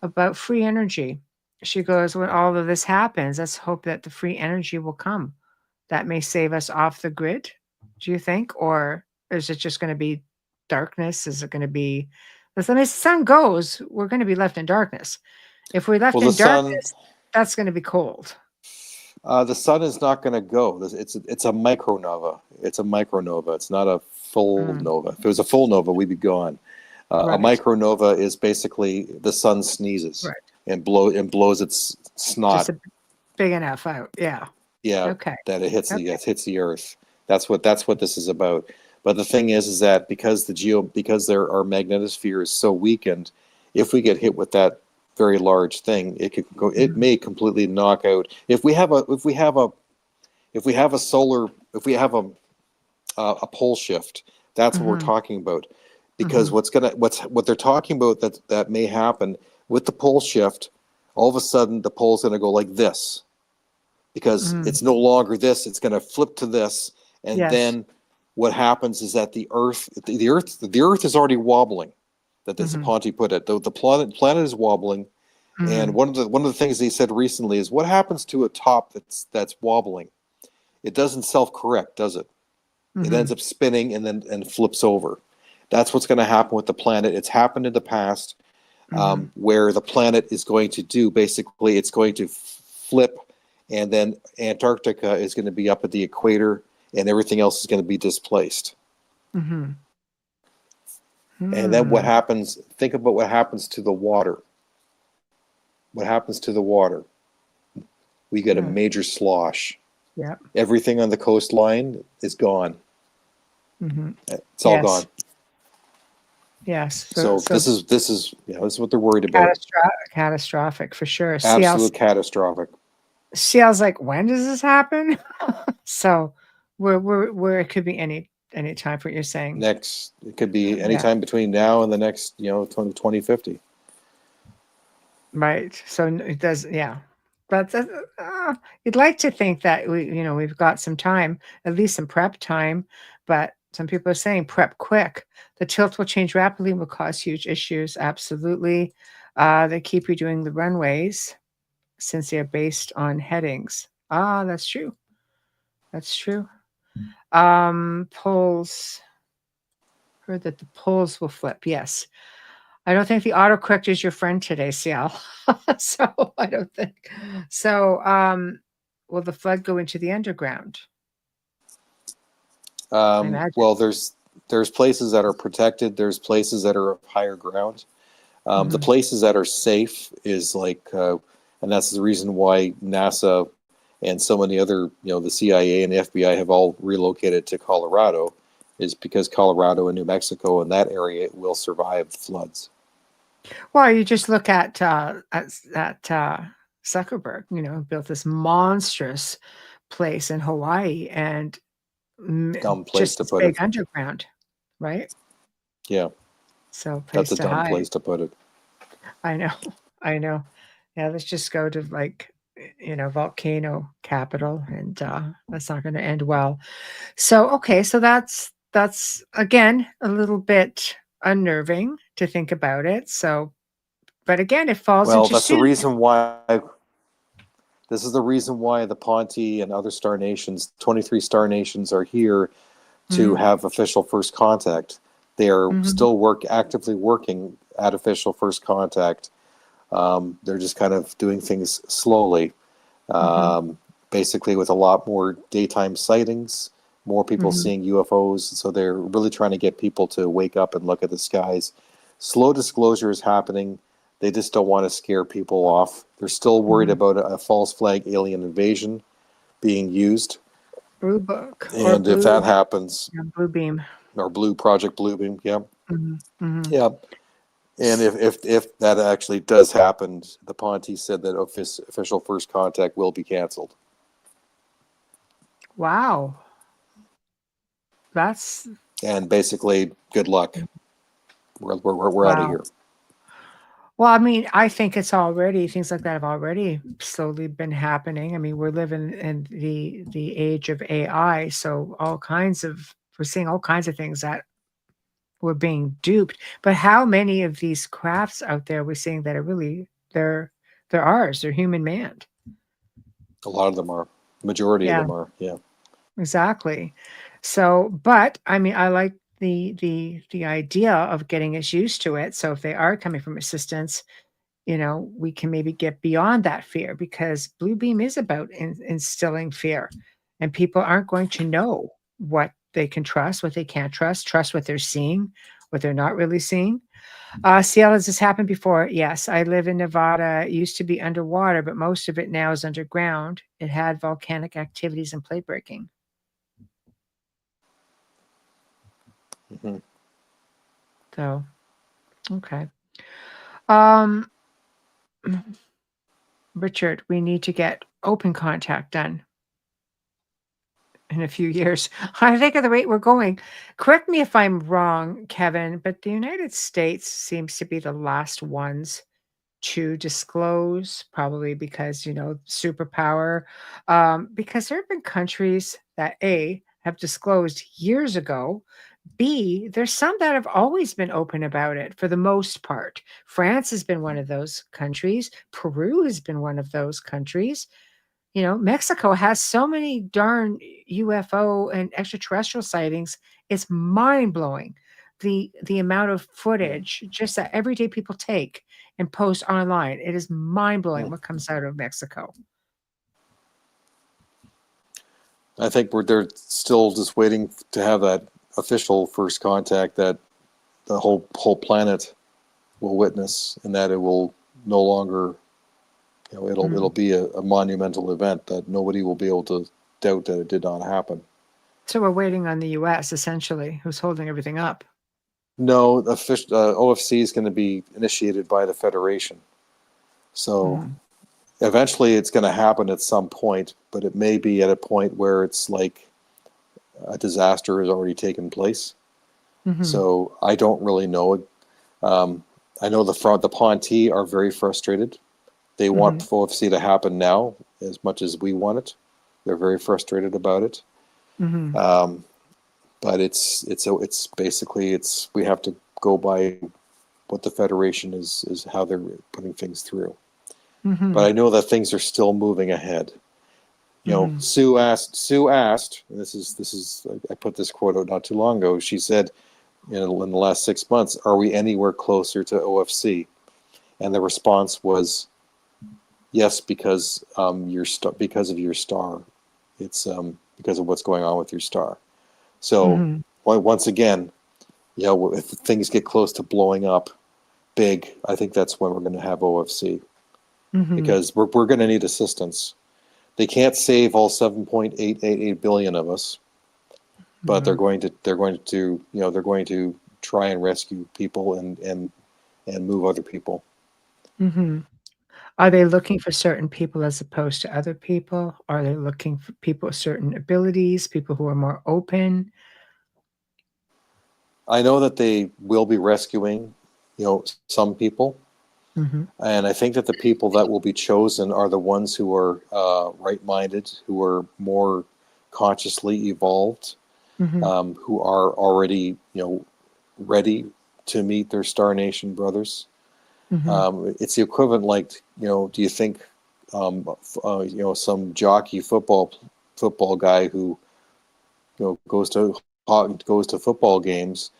About free energy. She goes, when all of this happens, let's hope that the free energy will come. That may save us off the grid, do you think? Or is it just going to be darkness? Is it going to be, as the sun goes, we're going to be left in darkness. If we're left in darkness, that's going to be cold. The sun is not going to go. It's a micronova. It's a micronova. It's not a full nova. If it was a full nova, we'd be gone. A micronova is basically the sun sneezes and blows its snot. Just big enough out. Yeah. Yeah. Okay. That it hits the Earth. That's what this is about. But the thing is that because our magnetosphere is so weakened, if we get hit with that very large thing, it could go. It may completely knock out. If we have a pole shift, that's what we're talking about. Because what they're talking about that may happen with the pole shift, all of a sudden the pole's going to go like this, because it's no longer this, it's going to flip to this. And Yes. then what happens is that the earth is already wobbling. That this Ponte put it. The planet is wobbling. And one of the things they said recently is, what happens to a top that's wobbling? It doesn't self-correct, does it? It ends up spinning and flips over. That's what's going to happen with the planet. It's happened in the past, where the planet is going to do, basically, it's going to flip, and then Antarctica is going to be up at the equator, and everything else is going to be displaced. And then what happens, think about what happens to the water. What happens to the water? We get a major slosh. Yeah. Everything on the coastline is gone. It's all gone. Yes. So this is what they're worried about. Catastrophic for sure. Absolute catastrophic. CL's like, when does this happen? So where it could be any time for what you're saying. It could be any time between now and the next 2050. Right. So it does, but you'd like to think that we've got some time, at least some prep time, but some people are saying prep quick. The tilt will change rapidly and will cause huge issues. Absolutely. They keep redoing the runways since they are based on headings. That's true. That's true. Poles. Heard that the poles will flip. Yes. I don't think the autocorrect is your friend today, CL. So I don't think. So will the flood go into the underground? Well, there's places that are protected. There's places that are of higher ground. The places that are safe is like, and that's the reason why NASA and so many other, the CIA and the FBI have all relocated to Colorado, is because Colorado and New Mexico and that area will survive floods. Well, you just look at Zuckerberg, built this monstrous place in Hawaii, and dumb place to put big it. Underground, right? Yeah. So that's a dumb place to put it. I know. Yeah, let's just go to volcano capital, and that's not going to end well. So okay, so that's again a little bit unnerving to think about it. So, but again, it falls into that's the reason why. This is the reason why the Ponte and other star nations, 23 star nations, are here to have official first contact. They are still actively working at official first contact. They're just kind of doing things slowly, basically with a lot more daytime sightings, more people seeing UFOs. So they're really trying to get people to wake up and look at the skies. Slow disclosure is happening. They just don't want to scare people off. They're still worried about a false flag alien invasion being used. Blue Book. And if that happens... Blue Beam. Or Project Bluebeam, yeah. Yeah. And if that actually does happen, the Ponte said that official first contact will be canceled. Wow. That's... And basically, good luck. We're out of here. Well, I mean, I think it's already, things like that have already slowly been happening. I mean, we're living in the age of AI, so we're seeing all kinds of things that we're being duped. But how many of these crafts out there we're seeing that are really, they're ours, they're human manned? A lot of them are. Majority of them are, yeah. Exactly. So, but I mean, I like the idea of getting us used to it. So if they are coming from assistance, we can maybe get beyond that fear, because Blue Beam is about instilling fear, and people aren't going to know what they can trust, what they can't trust what they're seeing, what they're not really seeing. CL, has this happened before? Yes. I live in Nevada. It used to be underwater, but most of it now is underground. It had volcanic activities and plate breaking. So, okay. Richard, we need to get open contact done in a few years. I think at the rate we're going, correct me if I'm wrong, Kevin, but the United States seems to be the last ones to disclose, probably because, superpower. Because there have been countries that A, have disclosed years ago. B, there's some that have always been open about it for the most part. France has been one of those countries. Peru has been one of those countries. Mexico has so many darn UFO and extraterrestrial sightings. It's mind blowing. The amount of Yeah. footage just that everyday people take and post online. It is mind blowing Mm. what comes out of Mexico. I think they're still just waiting to have that official first contact that the whole planet will witness, and that it will no longer, it'll be a monumental event that nobody will be able to doubt that it did not happen. So we're waiting on the U.S. essentially, who's holding everything up. No, the OFC is going to be initiated by the Federation. So eventually it's going to happen at some point, but it may be at a point where it's like a disaster has already taken place. So I don't really know. I know the Ponti are very frustrated. They want OFC to happen now as much as we want it. They're very frustrated about it. But it's basically we have to go by what the Federation is how they're putting things through. But I know that things are still moving ahead. Sue asked, and this is I put this quote out not too long ago. She said, in the last 6 months, are we anywhere closer to OFC? And the response was, yes, because because of your star. It's because of what's going on with your star. So once again, if things get close to blowing up big, I think that's when we're going to have OFC, because we're going to need assistance. They can't save all 7.888 billion of us, but they're going to try and rescue people and move other people. Are they looking for certain people as opposed to other people? Are they looking for people with certain abilities, people who are more open? I know that they will be rescuing, some people. And I think that the people that will be chosen are the ones who are right-minded, who are more consciously evolved, who are already, ready to meet their Star Nation brothers. It's the equivalent, like, do you think, some jockey football guy who, goes to football games,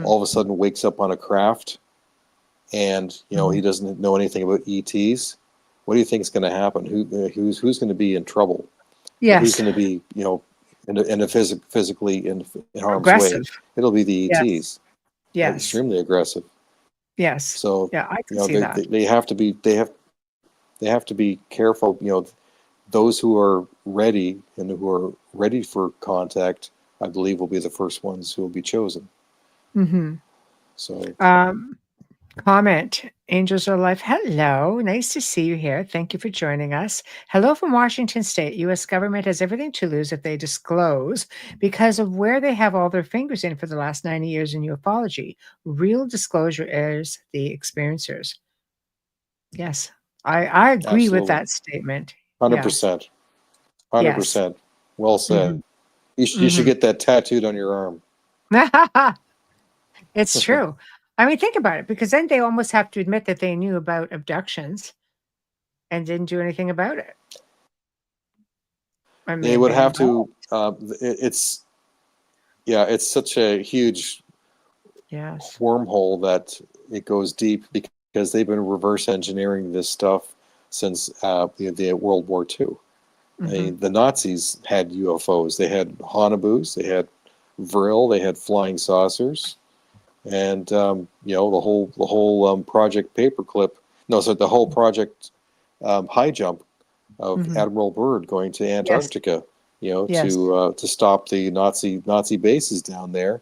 all of a sudden wakes up on a craft, and he doesn't know anything about ETs? What do you think is going to happen? Who's going to be in trouble? Yes. Who's going to be physically in harm's Aggressive. way? It'll be the ETs. Yes. Extremely aggressive. Yes. So yeah, I can see that. They have to be careful. Those who are ready and who are ready for contact, I believe, will be the first ones who will be chosen. So comment, Angels Are Alive. Hello, nice to see you here. Thank you for joining us. Hello from Washington State. U.S. government has everything to lose if they disclose because of where they have all their fingers in for the last 90 years in ufology. Real disclosure is the experiencers. Yes, I agree with that statement. 100%. 100%. Well said. You should get that tattooed on your arm. It's true. I mean, think about it, because then they almost have to admit that they knew about abductions and didn't do anything about it. I mean, they would have to. It's such a huge wormhole that it goes deep, because they've been reverse engineering this stuff since the World War II. The Nazis had UFOs. They had Hanabus. They had Vril. They had flying saucers. And the whole Project Paperclip. No, so the whole Project High Jump of Admiral Byrd going to Antarctica, to stop the Nazi bases down there,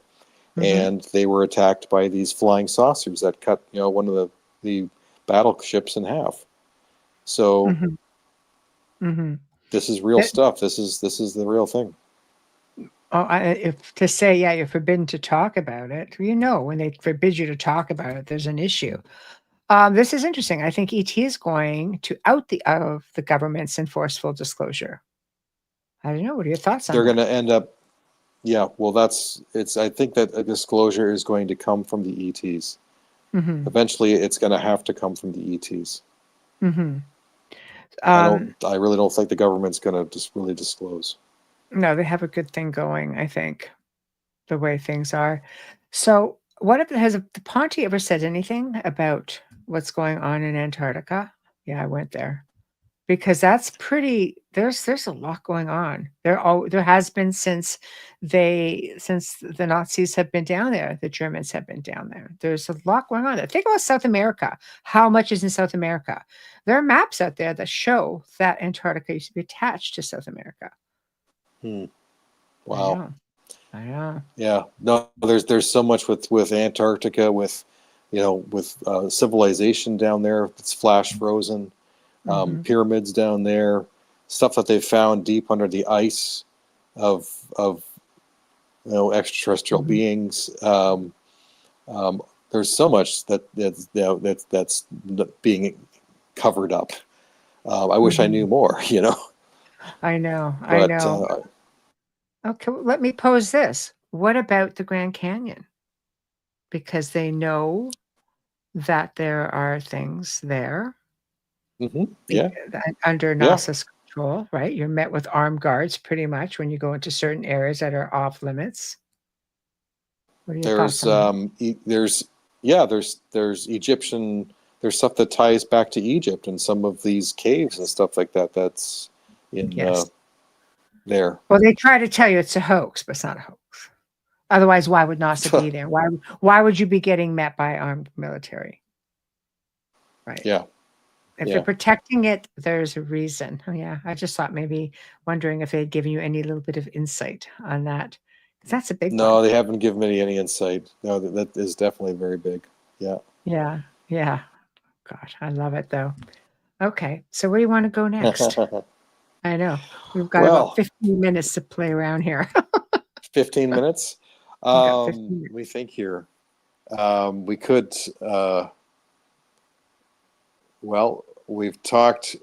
and they were attacked by these flying saucers that cut one of the battleships in half. So this is real stuff. This is the real thing. Oh, if to say, you're forbidden to talk about it. When they forbid you to talk about it, there's an issue. This is interesting. I think ET is going to out the governments in forceful disclosure. I don't know. What are your thoughts on They're that? going to end up. Yeah, well, I think that a disclosure is going to come from the ETs. Mm-hmm. Eventually, it's going to have to come from the ETs. Mm-hmm. I really don't think the government's going to just really disclose. No, they have a good thing going, I think, the way things are. So, has the Ponte ever said anything about what's going on in Antarctica? Yeah, I went there because that's pretty. There's a lot going on. There has been since the Nazis have been down there, the Germans have been down there. There's a lot going on there. Think about South America. How much is in South America? There are maps out there that show that Antarctica used to be attached to South America. Wow. I know. Yeah. No, there's so much with Antarctica, with civilization down there. It's flash frozen. Pyramids down there, stuff that they've found deep under the ice of extraterrestrial beings. There's so much that's being covered up. I wish I knew more. I know. But, Okay, let me pose this. What about the Grand Canyon? Because they know that there are things there. Yeah. Under NASA's control, right? You're met with armed guards pretty much when you go into certain areas that are off limits. What are your thoughts on that? There's Egyptian, there's stuff that ties back to Egypt and some of these caves and stuff like that that's in there. Well, they try to tell you it's a hoax, but it's not a hoax. Otherwise, why would NASA be there? Why would you be getting met by armed military? Right. Yeah. If they're protecting it, there's a reason. Oh, yeah. I just thought wondering if they'd given you any little bit of insight on that. That's a big one. No, they haven't given me any insight. No, that is definitely very big. Yeah. Yeah. Yeah. God, I love it though. Okay. So where do you want to go next? I know. We've got about 15 minutes to play around here. 15 minutes? 15 minutes. We think here. We could, we've talked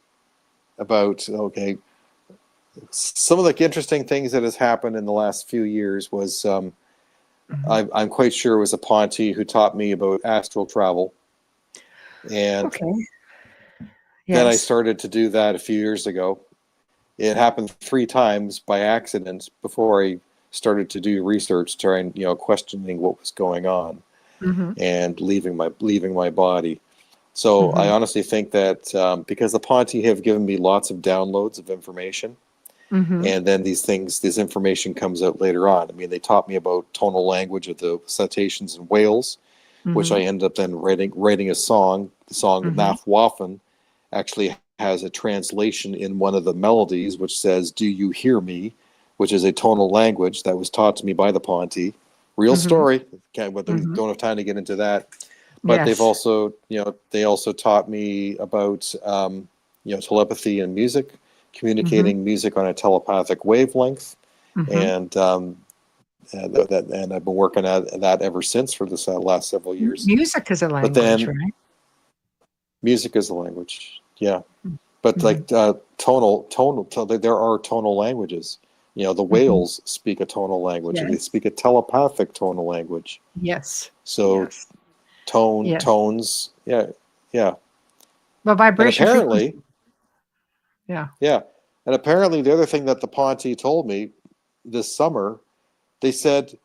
about, some of the interesting things that has happened in the last few years was, I'm quite sure it was a Ponte who taught me about astral travel. And then I started to do that a few years ago. It happened 3 times by accident before I started to do research, trying, questioning what was going on and leaving my body. So I honestly think that because the Ponte have given me lots of downloads of information, and then this information comes out later on. I mean, they taught me about tonal language of the cetaceans and whales, which I ended up then writing a song. The song Naf Waffen actually has a translation in one of the melodies, which says, "Do you hear me?" which is a tonal language that was taught to me by the Ponte. Real story. But don't have time to get into that. But they've also, they also taught me about, telepathy and music, communicating music on a telepathic wavelength, and I've been working at that ever since for this last several years. Music is a language, right? Music is a language, yeah. But like tonal, there are tonal languages. The whales speak a tonal language, and they speak a telepathic tonal language. Yes. So tones, yeah. Well, vibration. And apparently, yeah. And apparently, the other thing that the Ponte told me this summer, they said,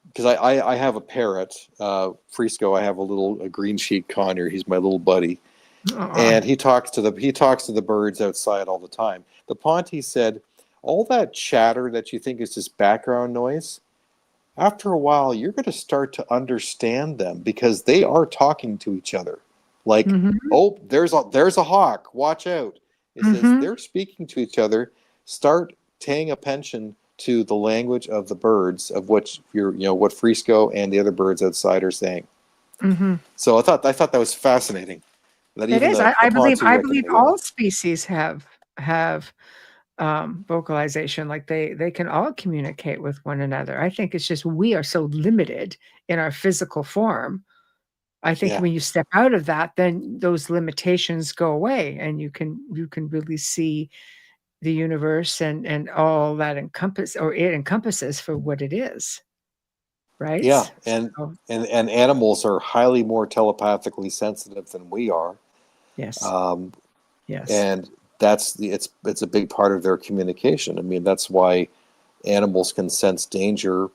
because I have a parrot, Frisco. I have a green sheet conure. He's my little buddy, and he talks to the birds outside all the time. The Ponte said, all that chatter that you think is just background noise, after a while, you're going to start to understand them because they are talking to each other. Like, oh, there's a hawk. Watch out. It says they're speaking to each other. Start paying attention to the language of the birds, of which what Frisco and the other birds outside are saying. So I thought that was fascinating. That it is. I believe all species have vocalization. Like they can all communicate with one another. I think it's just we are so limited in our physical form I think when you step out of that, then those limitations go away, and you can really see the universe and all that it encompasses for what it is, right? Yeah, and So, animals are highly more telepathically sensitive than we are. yes, Um, yes, and it's a big part of their communication. I mean, that's why animals can sense danger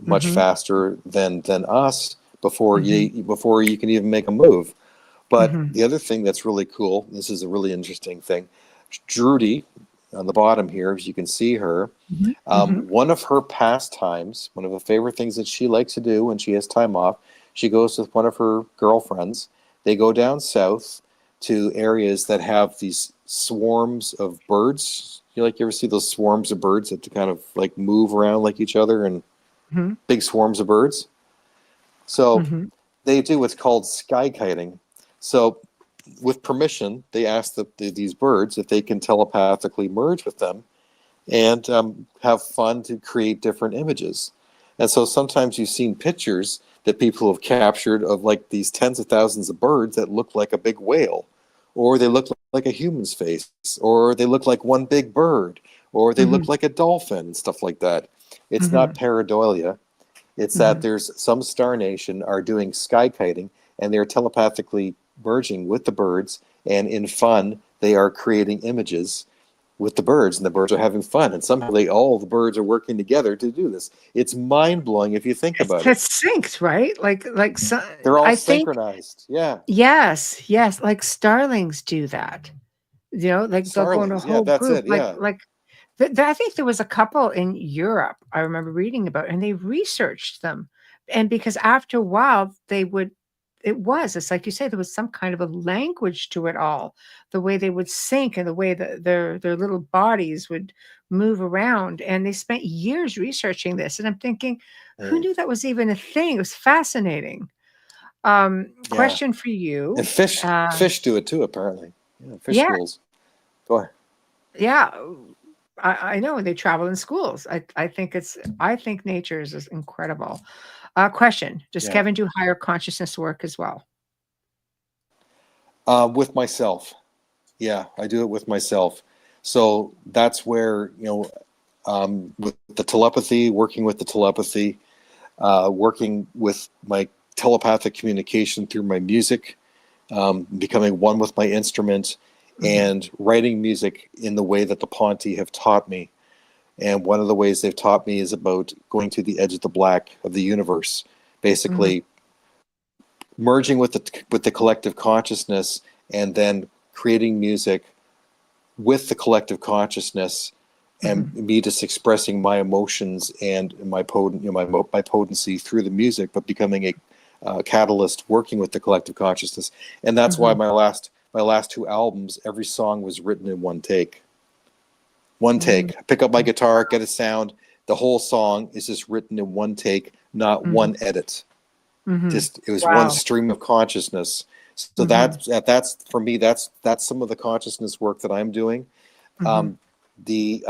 much mm-hmm, faster than us before mm-hmm, you can even make a move. But mm-hmm, the other thing that's really cool, this is a really interesting thing. Drudy, on the bottom here, as you can see her, mm-hmm, mm-hmm, one of her pastimes, one of the favorite things that she likes to do when she has time off, she goes with one of her girlfriends. They go down south to areas that have these swarms of birds. You ever see those swarms of birds that kind of like move around like each other, and mm-hmm, big swarms of birds? So mm-hmm. they do what's called sky kiting. So with permission, they ask these birds if they can telepathically merge with them and have fun to create different images. And so sometimes you've seen pictures that people have captured of like these tens of thousands of birds that look like a big whale, or they look like a human's face, or they look like one big bird, or they Mm-hmm. look like a dolphin and stuff like that. It's not Mm-hmm. pareidolia. It's that Mm-hmm. there's some star nation are doing sky kiting, and they're telepathically merging with the birds, and in fun they are creating images with the birds, and the birds are having fun, and somehow all the birds are working together to do this. It's mind-blowing if you think about it. It's synced, right? Like so, They're all I think synchronized. Yeah. yes, like starlings do that. Like they'll go in a Starlings. Yeah, whole that's group, it. Yeah. I think there was a couple in Europe I remember reading about, and they researched them. And because after a while, it's like you say, there was some kind of a language to it all, the way they would sync and the way that their little bodies would move around. And they spent years researching this. And I'm thinking, who Mm. knew that was even a thing? It was fascinating. Yeah. Question for you. And fish do it too, apparently. Yeah, fish Yeah, schools. Go ahead. yeah. I know they travel in schools. I think nature is incredible. Question: does Yeah. Kevin do higher consciousness work as well? With myself. Yeah, I do it with myself. So that's where, with the telepathy, working with the telepathy, working with my telepathic communication through my music, becoming one with my instrument, Mhm, and writing music in the way that the Ponti have taught me. And one of the ways they've taught me is about going to the edge of the black of the universe, mhm, basically merging with the collective consciousness, and then creating music with the collective consciousness, and mhm, me just expressing my emotions and my my potency through the music, but becoming a catalyst working with the collective consciousness. And that's why mhm. my last two albums, every song was written in one take. One Mm, take. I pick up my guitar, get a sound. The whole song is just written in one take, not mhm, one edit. mhm. Just it was one Wow. stream of consciousness. So Mhm, that's for me. That's some of the consciousness work that I'm doing. mhm, Um, the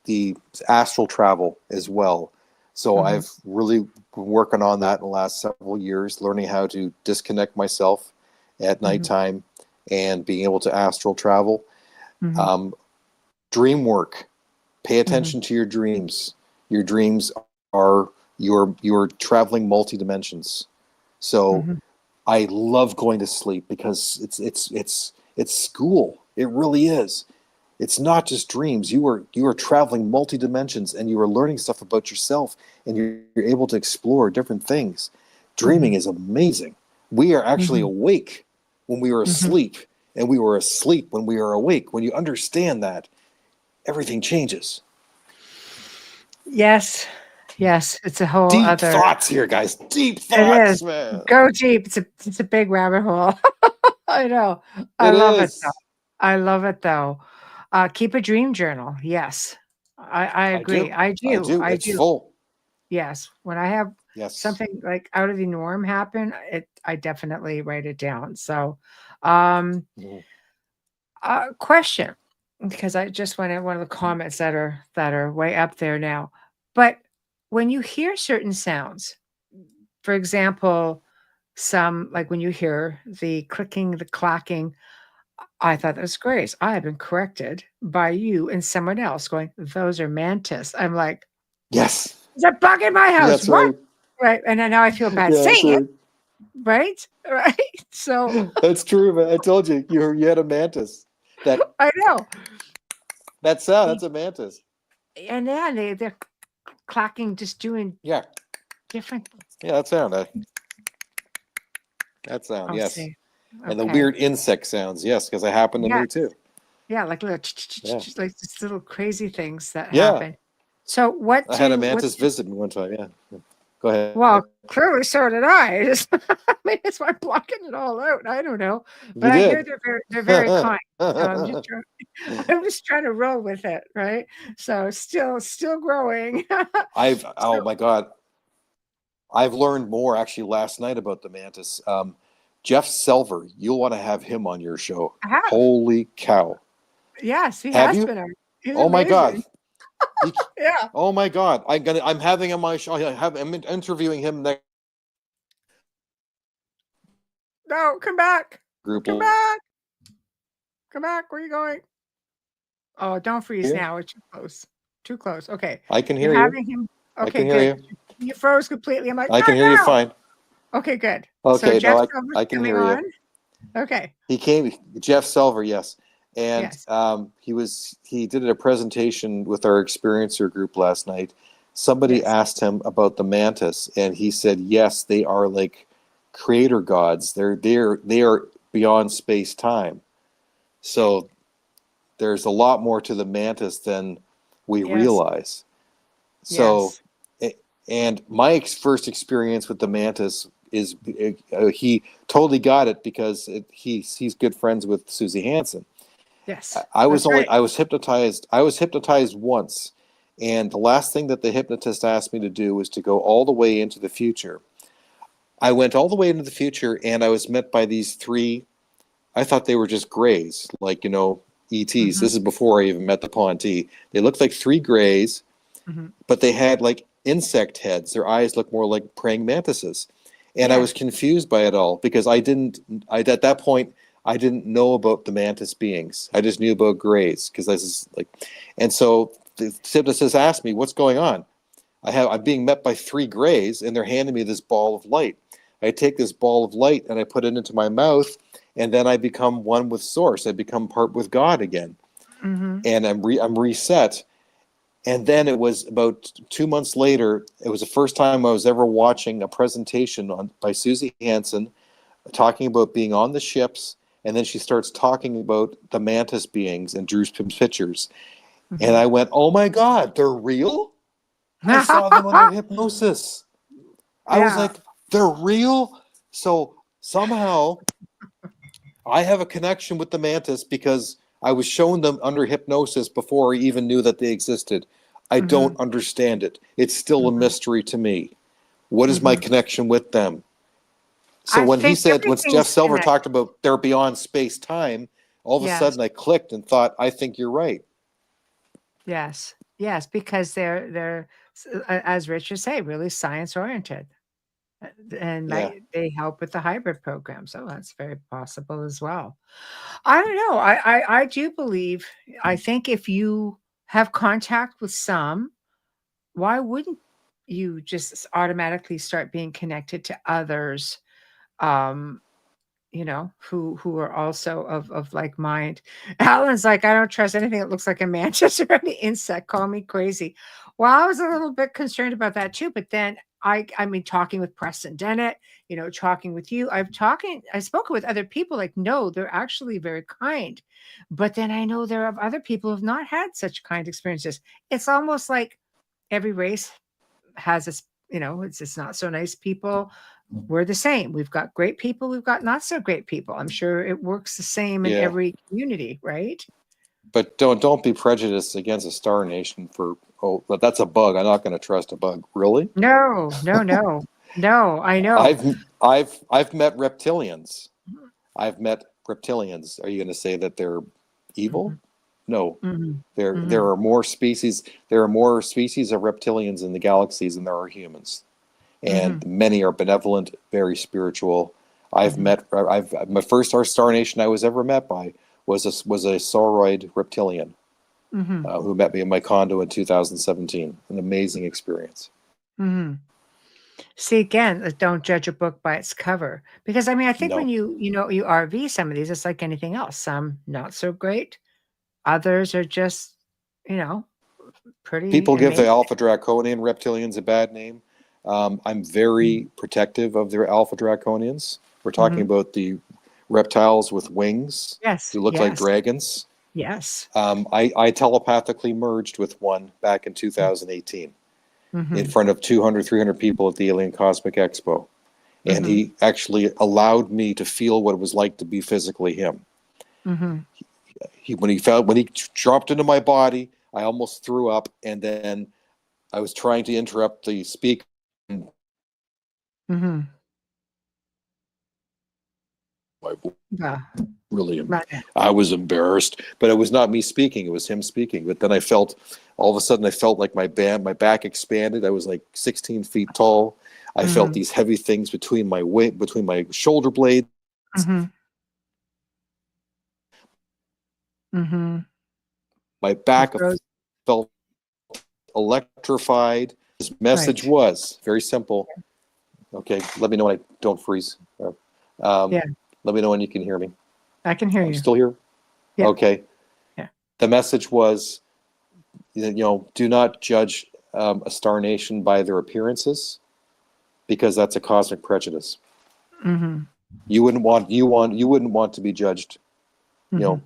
the astral travel as well. So mhm, I've really been working on that in the last several years, learning how to disconnect myself at mhm, nighttime and being able to astral travel. mhm, Um, Dream work. Pay mhm, attention to your dreams. Your dreams are your traveling multi dimensions. So mhm, I love going to sleep because it's school. It really is. It's not just dreams. You are traveling multi dimensions, and you are learning stuff about yourself, and you're able to explore different things. Dreaming mhm, is amazing. We are actually mhm, awake when we were mhm. asleep, and we were asleep when we are awake. When you understand that, everything changes. Yes, yes. It's a whole Deep other. thoughts here, guys. Deep It thoughts, is. man. Go deep. It's a big rabbit hole. I know. I It love it though. is. I love it though. Keep a dream journal. Yes. I I agree. do. I I do. do. I It's do. full. Yes. When I have Yes. something like out of the norm happen, I definitely write it down. So, um, Mhm. question, because I just went at one of the comments that are way up there now. But when you hear certain sounds, for example, some, like when you hear the clicking, the clacking, I thought that was great. I have been corrected by you and someone else going, those are mantis. I'm like, Yes. there's a bug in my house. That's What? right. Right. And then now I feel bad Yeah, that's saying it. right. Right. Right. So That's true, man. I told you, you had a mantis. I know. That sound, that's a mantis. And then they're clacking, just doing Yeah. different. Yeah, that sound. That sound, I'll yes. see. And the Okay. weird insect sounds, yes, because that happened to me Yes. too. Yeah, like little, Yeah. like just little crazy things that Yeah. happen. So what I had a do what? mantis visit me one time. Yeah. Go ahead. Well, clearly so did I. I mean, it's why I'm blocking it all out. I don't know, but You I hear did. they're very kind. So I'm just trying to roll with it, right? So still growing. Oh So my God. I've learned more actually last night about the mantis. Jeff Selver, you'll want to have him on your show. I have. Holy cow. Yes, he Have has you? been on. He's Oh my God. amazing. Yeah. Oh my God. I'm having him on my show. I'm interviewing him next No, come back. group. Come back. Come back. Where are you going? Oh, don't freeze Here? now. It's too close. Too close. Okay. I can You're hear you. having him. I Okay, can hear good. you. You froze completely. I'm like, I can not hear you now. fine. Okay, good. Okay, So Jeff no, Silver's I can coming hear you. on. Okay. He came, Jeff Selver, yes. And Yes. he did a presentation with our experiencer group last night. Somebody Yes. asked him about the mantis, and he said, yes, they are like creator gods. They are beyond space time. So there's a lot more to the mantis than we Yes. realize. So, Yes. and my first experience with the mantis is he totally got it because he's good friends with Susie Hansen. Yes. I was That's right. I was hypnotized once, and the last thing that the hypnotist asked me to do was to go all the way into the future. I went all the way into the future, and I was met by these three. I thought they were just grays, like ETs. Mhm. This is before I even met the Ponte. They looked like three grays, Mhm. but they had like insect heads. Their eyes looked more like praying mantises. And I Yeah. was confused by it all because at that point, I didn't know about the mantis beings. I just knew about grays because this is like, and so the hypnotist asked me, what's going on? I'm being met by three grays and they're handing me this ball of light. I take this ball of light and I put it into my mouth, and then I become one with source. I become part with God again. Mhm. And I'm reset. And then it was about 2 months later, it was the first time I was ever watching a presentation by Susie Hansen talking about being on the ships. And then she starts talking about the mantis beings and drew some pictures. Mhm. And I went, oh my God, they're real? I saw them under hypnosis. I was Yeah. like, they're real? So somehow I have a connection with the mantis because I was shown them under hypnosis before I even knew that they existed. I Mhm. don't understand it. It's still a Mhm. mystery to me. What is my Mhm. connection with them? So I when think Jeff everything's Silver connected. talked about they're beyond space time, all of a Yes. sudden I clicked and thought, I think you're right. Yes. Yes, because they're as Richard say, really science oriented. And Yeah. they help with the hybrid program, so that's very possible as well. I don't know. I do believe. I think if you have contact with some, why wouldn't you just automatically start being connected to others? Um, who are also of like mind. Alan's like, I don't trust anything that looks like a mantis or any insect. Call me crazy. Well, I was a little bit concerned about that too, but then I mean, talking with Preston Dennett, talking with you, I've spoken with other people like, no, they're actually very kind. But then I know there are other people who have not had such kind experiences. It's almost like every race has this, it's just not so nice people. We're the same. We've got great people. We've got not so great people. I'm sure it works the same in Yeah. every community, right? But don't be prejudiced against a star nation but that's a bug. I'm not going to trust a bug. Really? No. No, I know. I've met reptilians. I've met reptilians. Are you going to say that they're evil? Mhm. No. Mhm. There Mhm. are more species. There are more species of reptilians in the galaxies than there are humans. and many are benevolent, very spiritual. I've met. My first star nation I was ever met by was a sauroid reptilian who met me in my condo in 2017. An amazing experience. See, again, don't judge a book by its cover, because I mean, I think No. when you RV some of these, it's like anything else. Some not so great, others are just pretty People give the amazing. Alpha Draconian reptilians a bad name. I'm very protective of the Alpha Draconians. We're talking about the reptiles with wings who look like dragons. Yes. I telepathically merged with one back in 2018 in front of 200, 300 people at the Alien Cosmic Expo. And he actually allowed me to feel what it was like to be physically him. When he dropped into my body, I almost threw up, and then I was trying to interrupt the speaker. Really, I was embarrassed, but it was not me speaking; it was him speaking. But then all of a sudden, I felt like my back expanded. I was like 16 feet tall. I felt these heavy things between my shoulder blades. My back felt electrified. His message was very simple. Okay, let me know when I don't freeze. Let me know when you can hear me. I can hear you. Still here? Yeah. Okay. Yeah. The message was, do not judge a star nation by their appearances, because that's a cosmic prejudice. You wouldn't want to be judged. You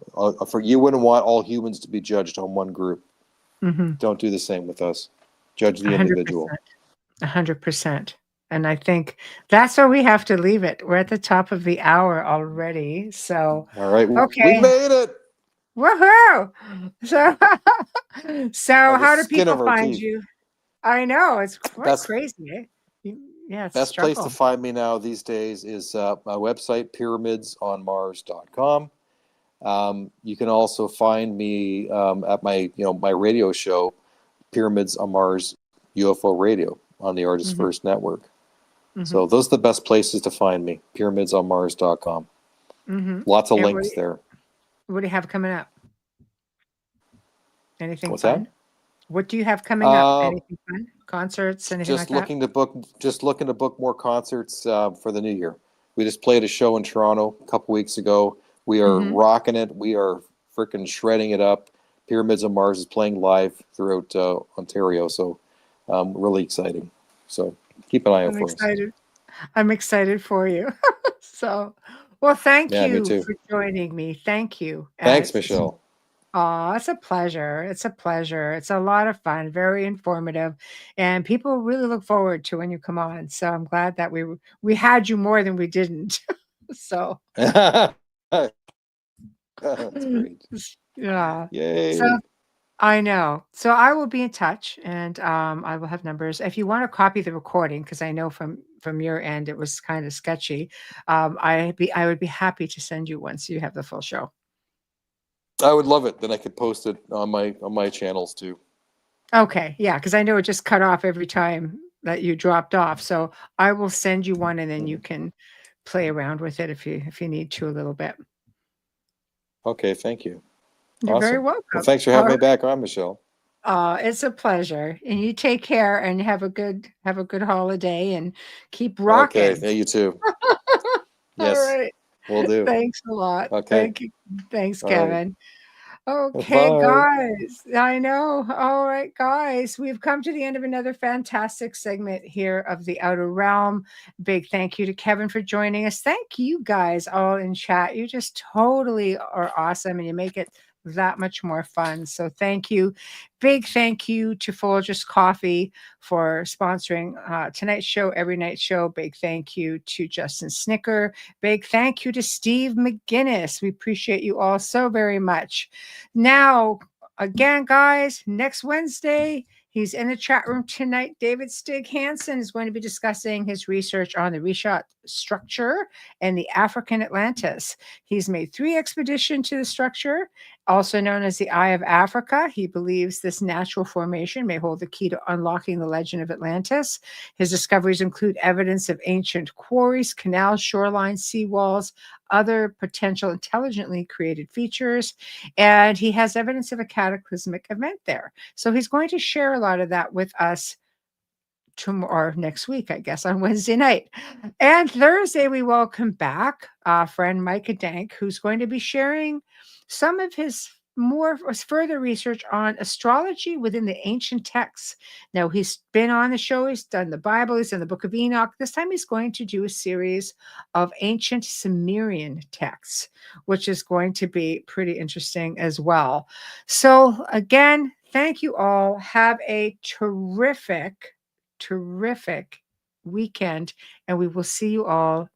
wouldn't want all humans to be judged on one group. Don't do the same with us. Judge the individual. 100%. And I think that's where we have to leave it. We're at the top of the hour already. So, all right. Okay. We made it. Woohoo! So how do people find teeth. you? I know, it's quite crazy, eh? Yeah, it's best place to find me now these days is my website, pyramidsonmars.com. You can also find me at my radio show, Pyramids on Mars UFO Radio, on the Artist First Network. So those are the best places to find me, pyramidsonmars.com. Lots of links there. What do you have coming up? Anything What's fun? that? What do you have coming up? Anything fun? Concerts? Anything like that? Just looking to book more concerts for the new year. We just played a show in Toronto a couple weeks ago. We are rocking it. We are freaking shredding it up. Pyramids on Mars is playing live throughout Ontario, so really exciting. So keep an eye out for us. I'm excited for you. So, well, thank you me too. for joining me. Thank you. Thanks, Michelle. Oh, it's a pleasure. It's a pleasure. It's a lot of fun, very informative, and people really look forward to when you come on. So I'm glad that we had you more than we didn't. So that's great. Yeah. Yay. So I know. So I will be in touch, and I will have numbers. If you want to copy the recording, because I know from your end it was kind of sketchy, I would be happy to send you one so you have the full show. I would love it. Then I could post it on my channels too. Okay, yeah, because I know it just cut off every time that you dropped off. So I will send you one, and then you can play around with it if you need to a little bit. Okay, thank you. You're very welcome. Well, thanks for having me back on, Michelle. It's a pleasure, and you take care and have a good holiday and keep rocking. Okay, yeah, you too. Yes, all right, will do. Thanks a lot. Okay, thank you. Thanks, all Kevin. Right. Okay, Bye. guys. I know. All right, guys. We've come to the end of another fantastic segment here of the Outer Realm. Big thank you to Kevin for joining us. Thank you guys all in chat. You just totally are awesome, and you make it that much more fun. So thank you. Big thank you to Folgers Coffee for sponsoring tonight's show, every night show. Big thank you to Justin Snicker. Big thank you to Steve McGinnis. We appreciate you all so very much. Now, again, guys, next Wednesday, he's in the chat room tonight. David Stig Hansen is going to be discussing his research on the Richat structure and the African Atlantis. He's made 3 expeditions to the structure, Also known as the Eye of Africa, he believes this natural formation may hold the key to unlocking the legend of Atlantis. His discoveries include evidence of ancient quarries, canals, shorelines, seawalls, other potential intelligently created features, and he has evidence of a cataclysmic event there. So he's going to share a lot of that with us tomorrow, or next week, I guess, on Wednesday night. And Thursday, we welcome back our friend Micah Dank, who's going to be sharing some of his further research on astrology within the ancient texts. Now, he's been on the show, he's done the Bible, he's done the Book of Enoch. This time he's going to do a series of ancient Sumerian texts, which is going to be pretty interesting as well. So again, thank you all. Have a terrific weekend, and we will see you all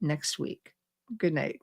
next week. Good night.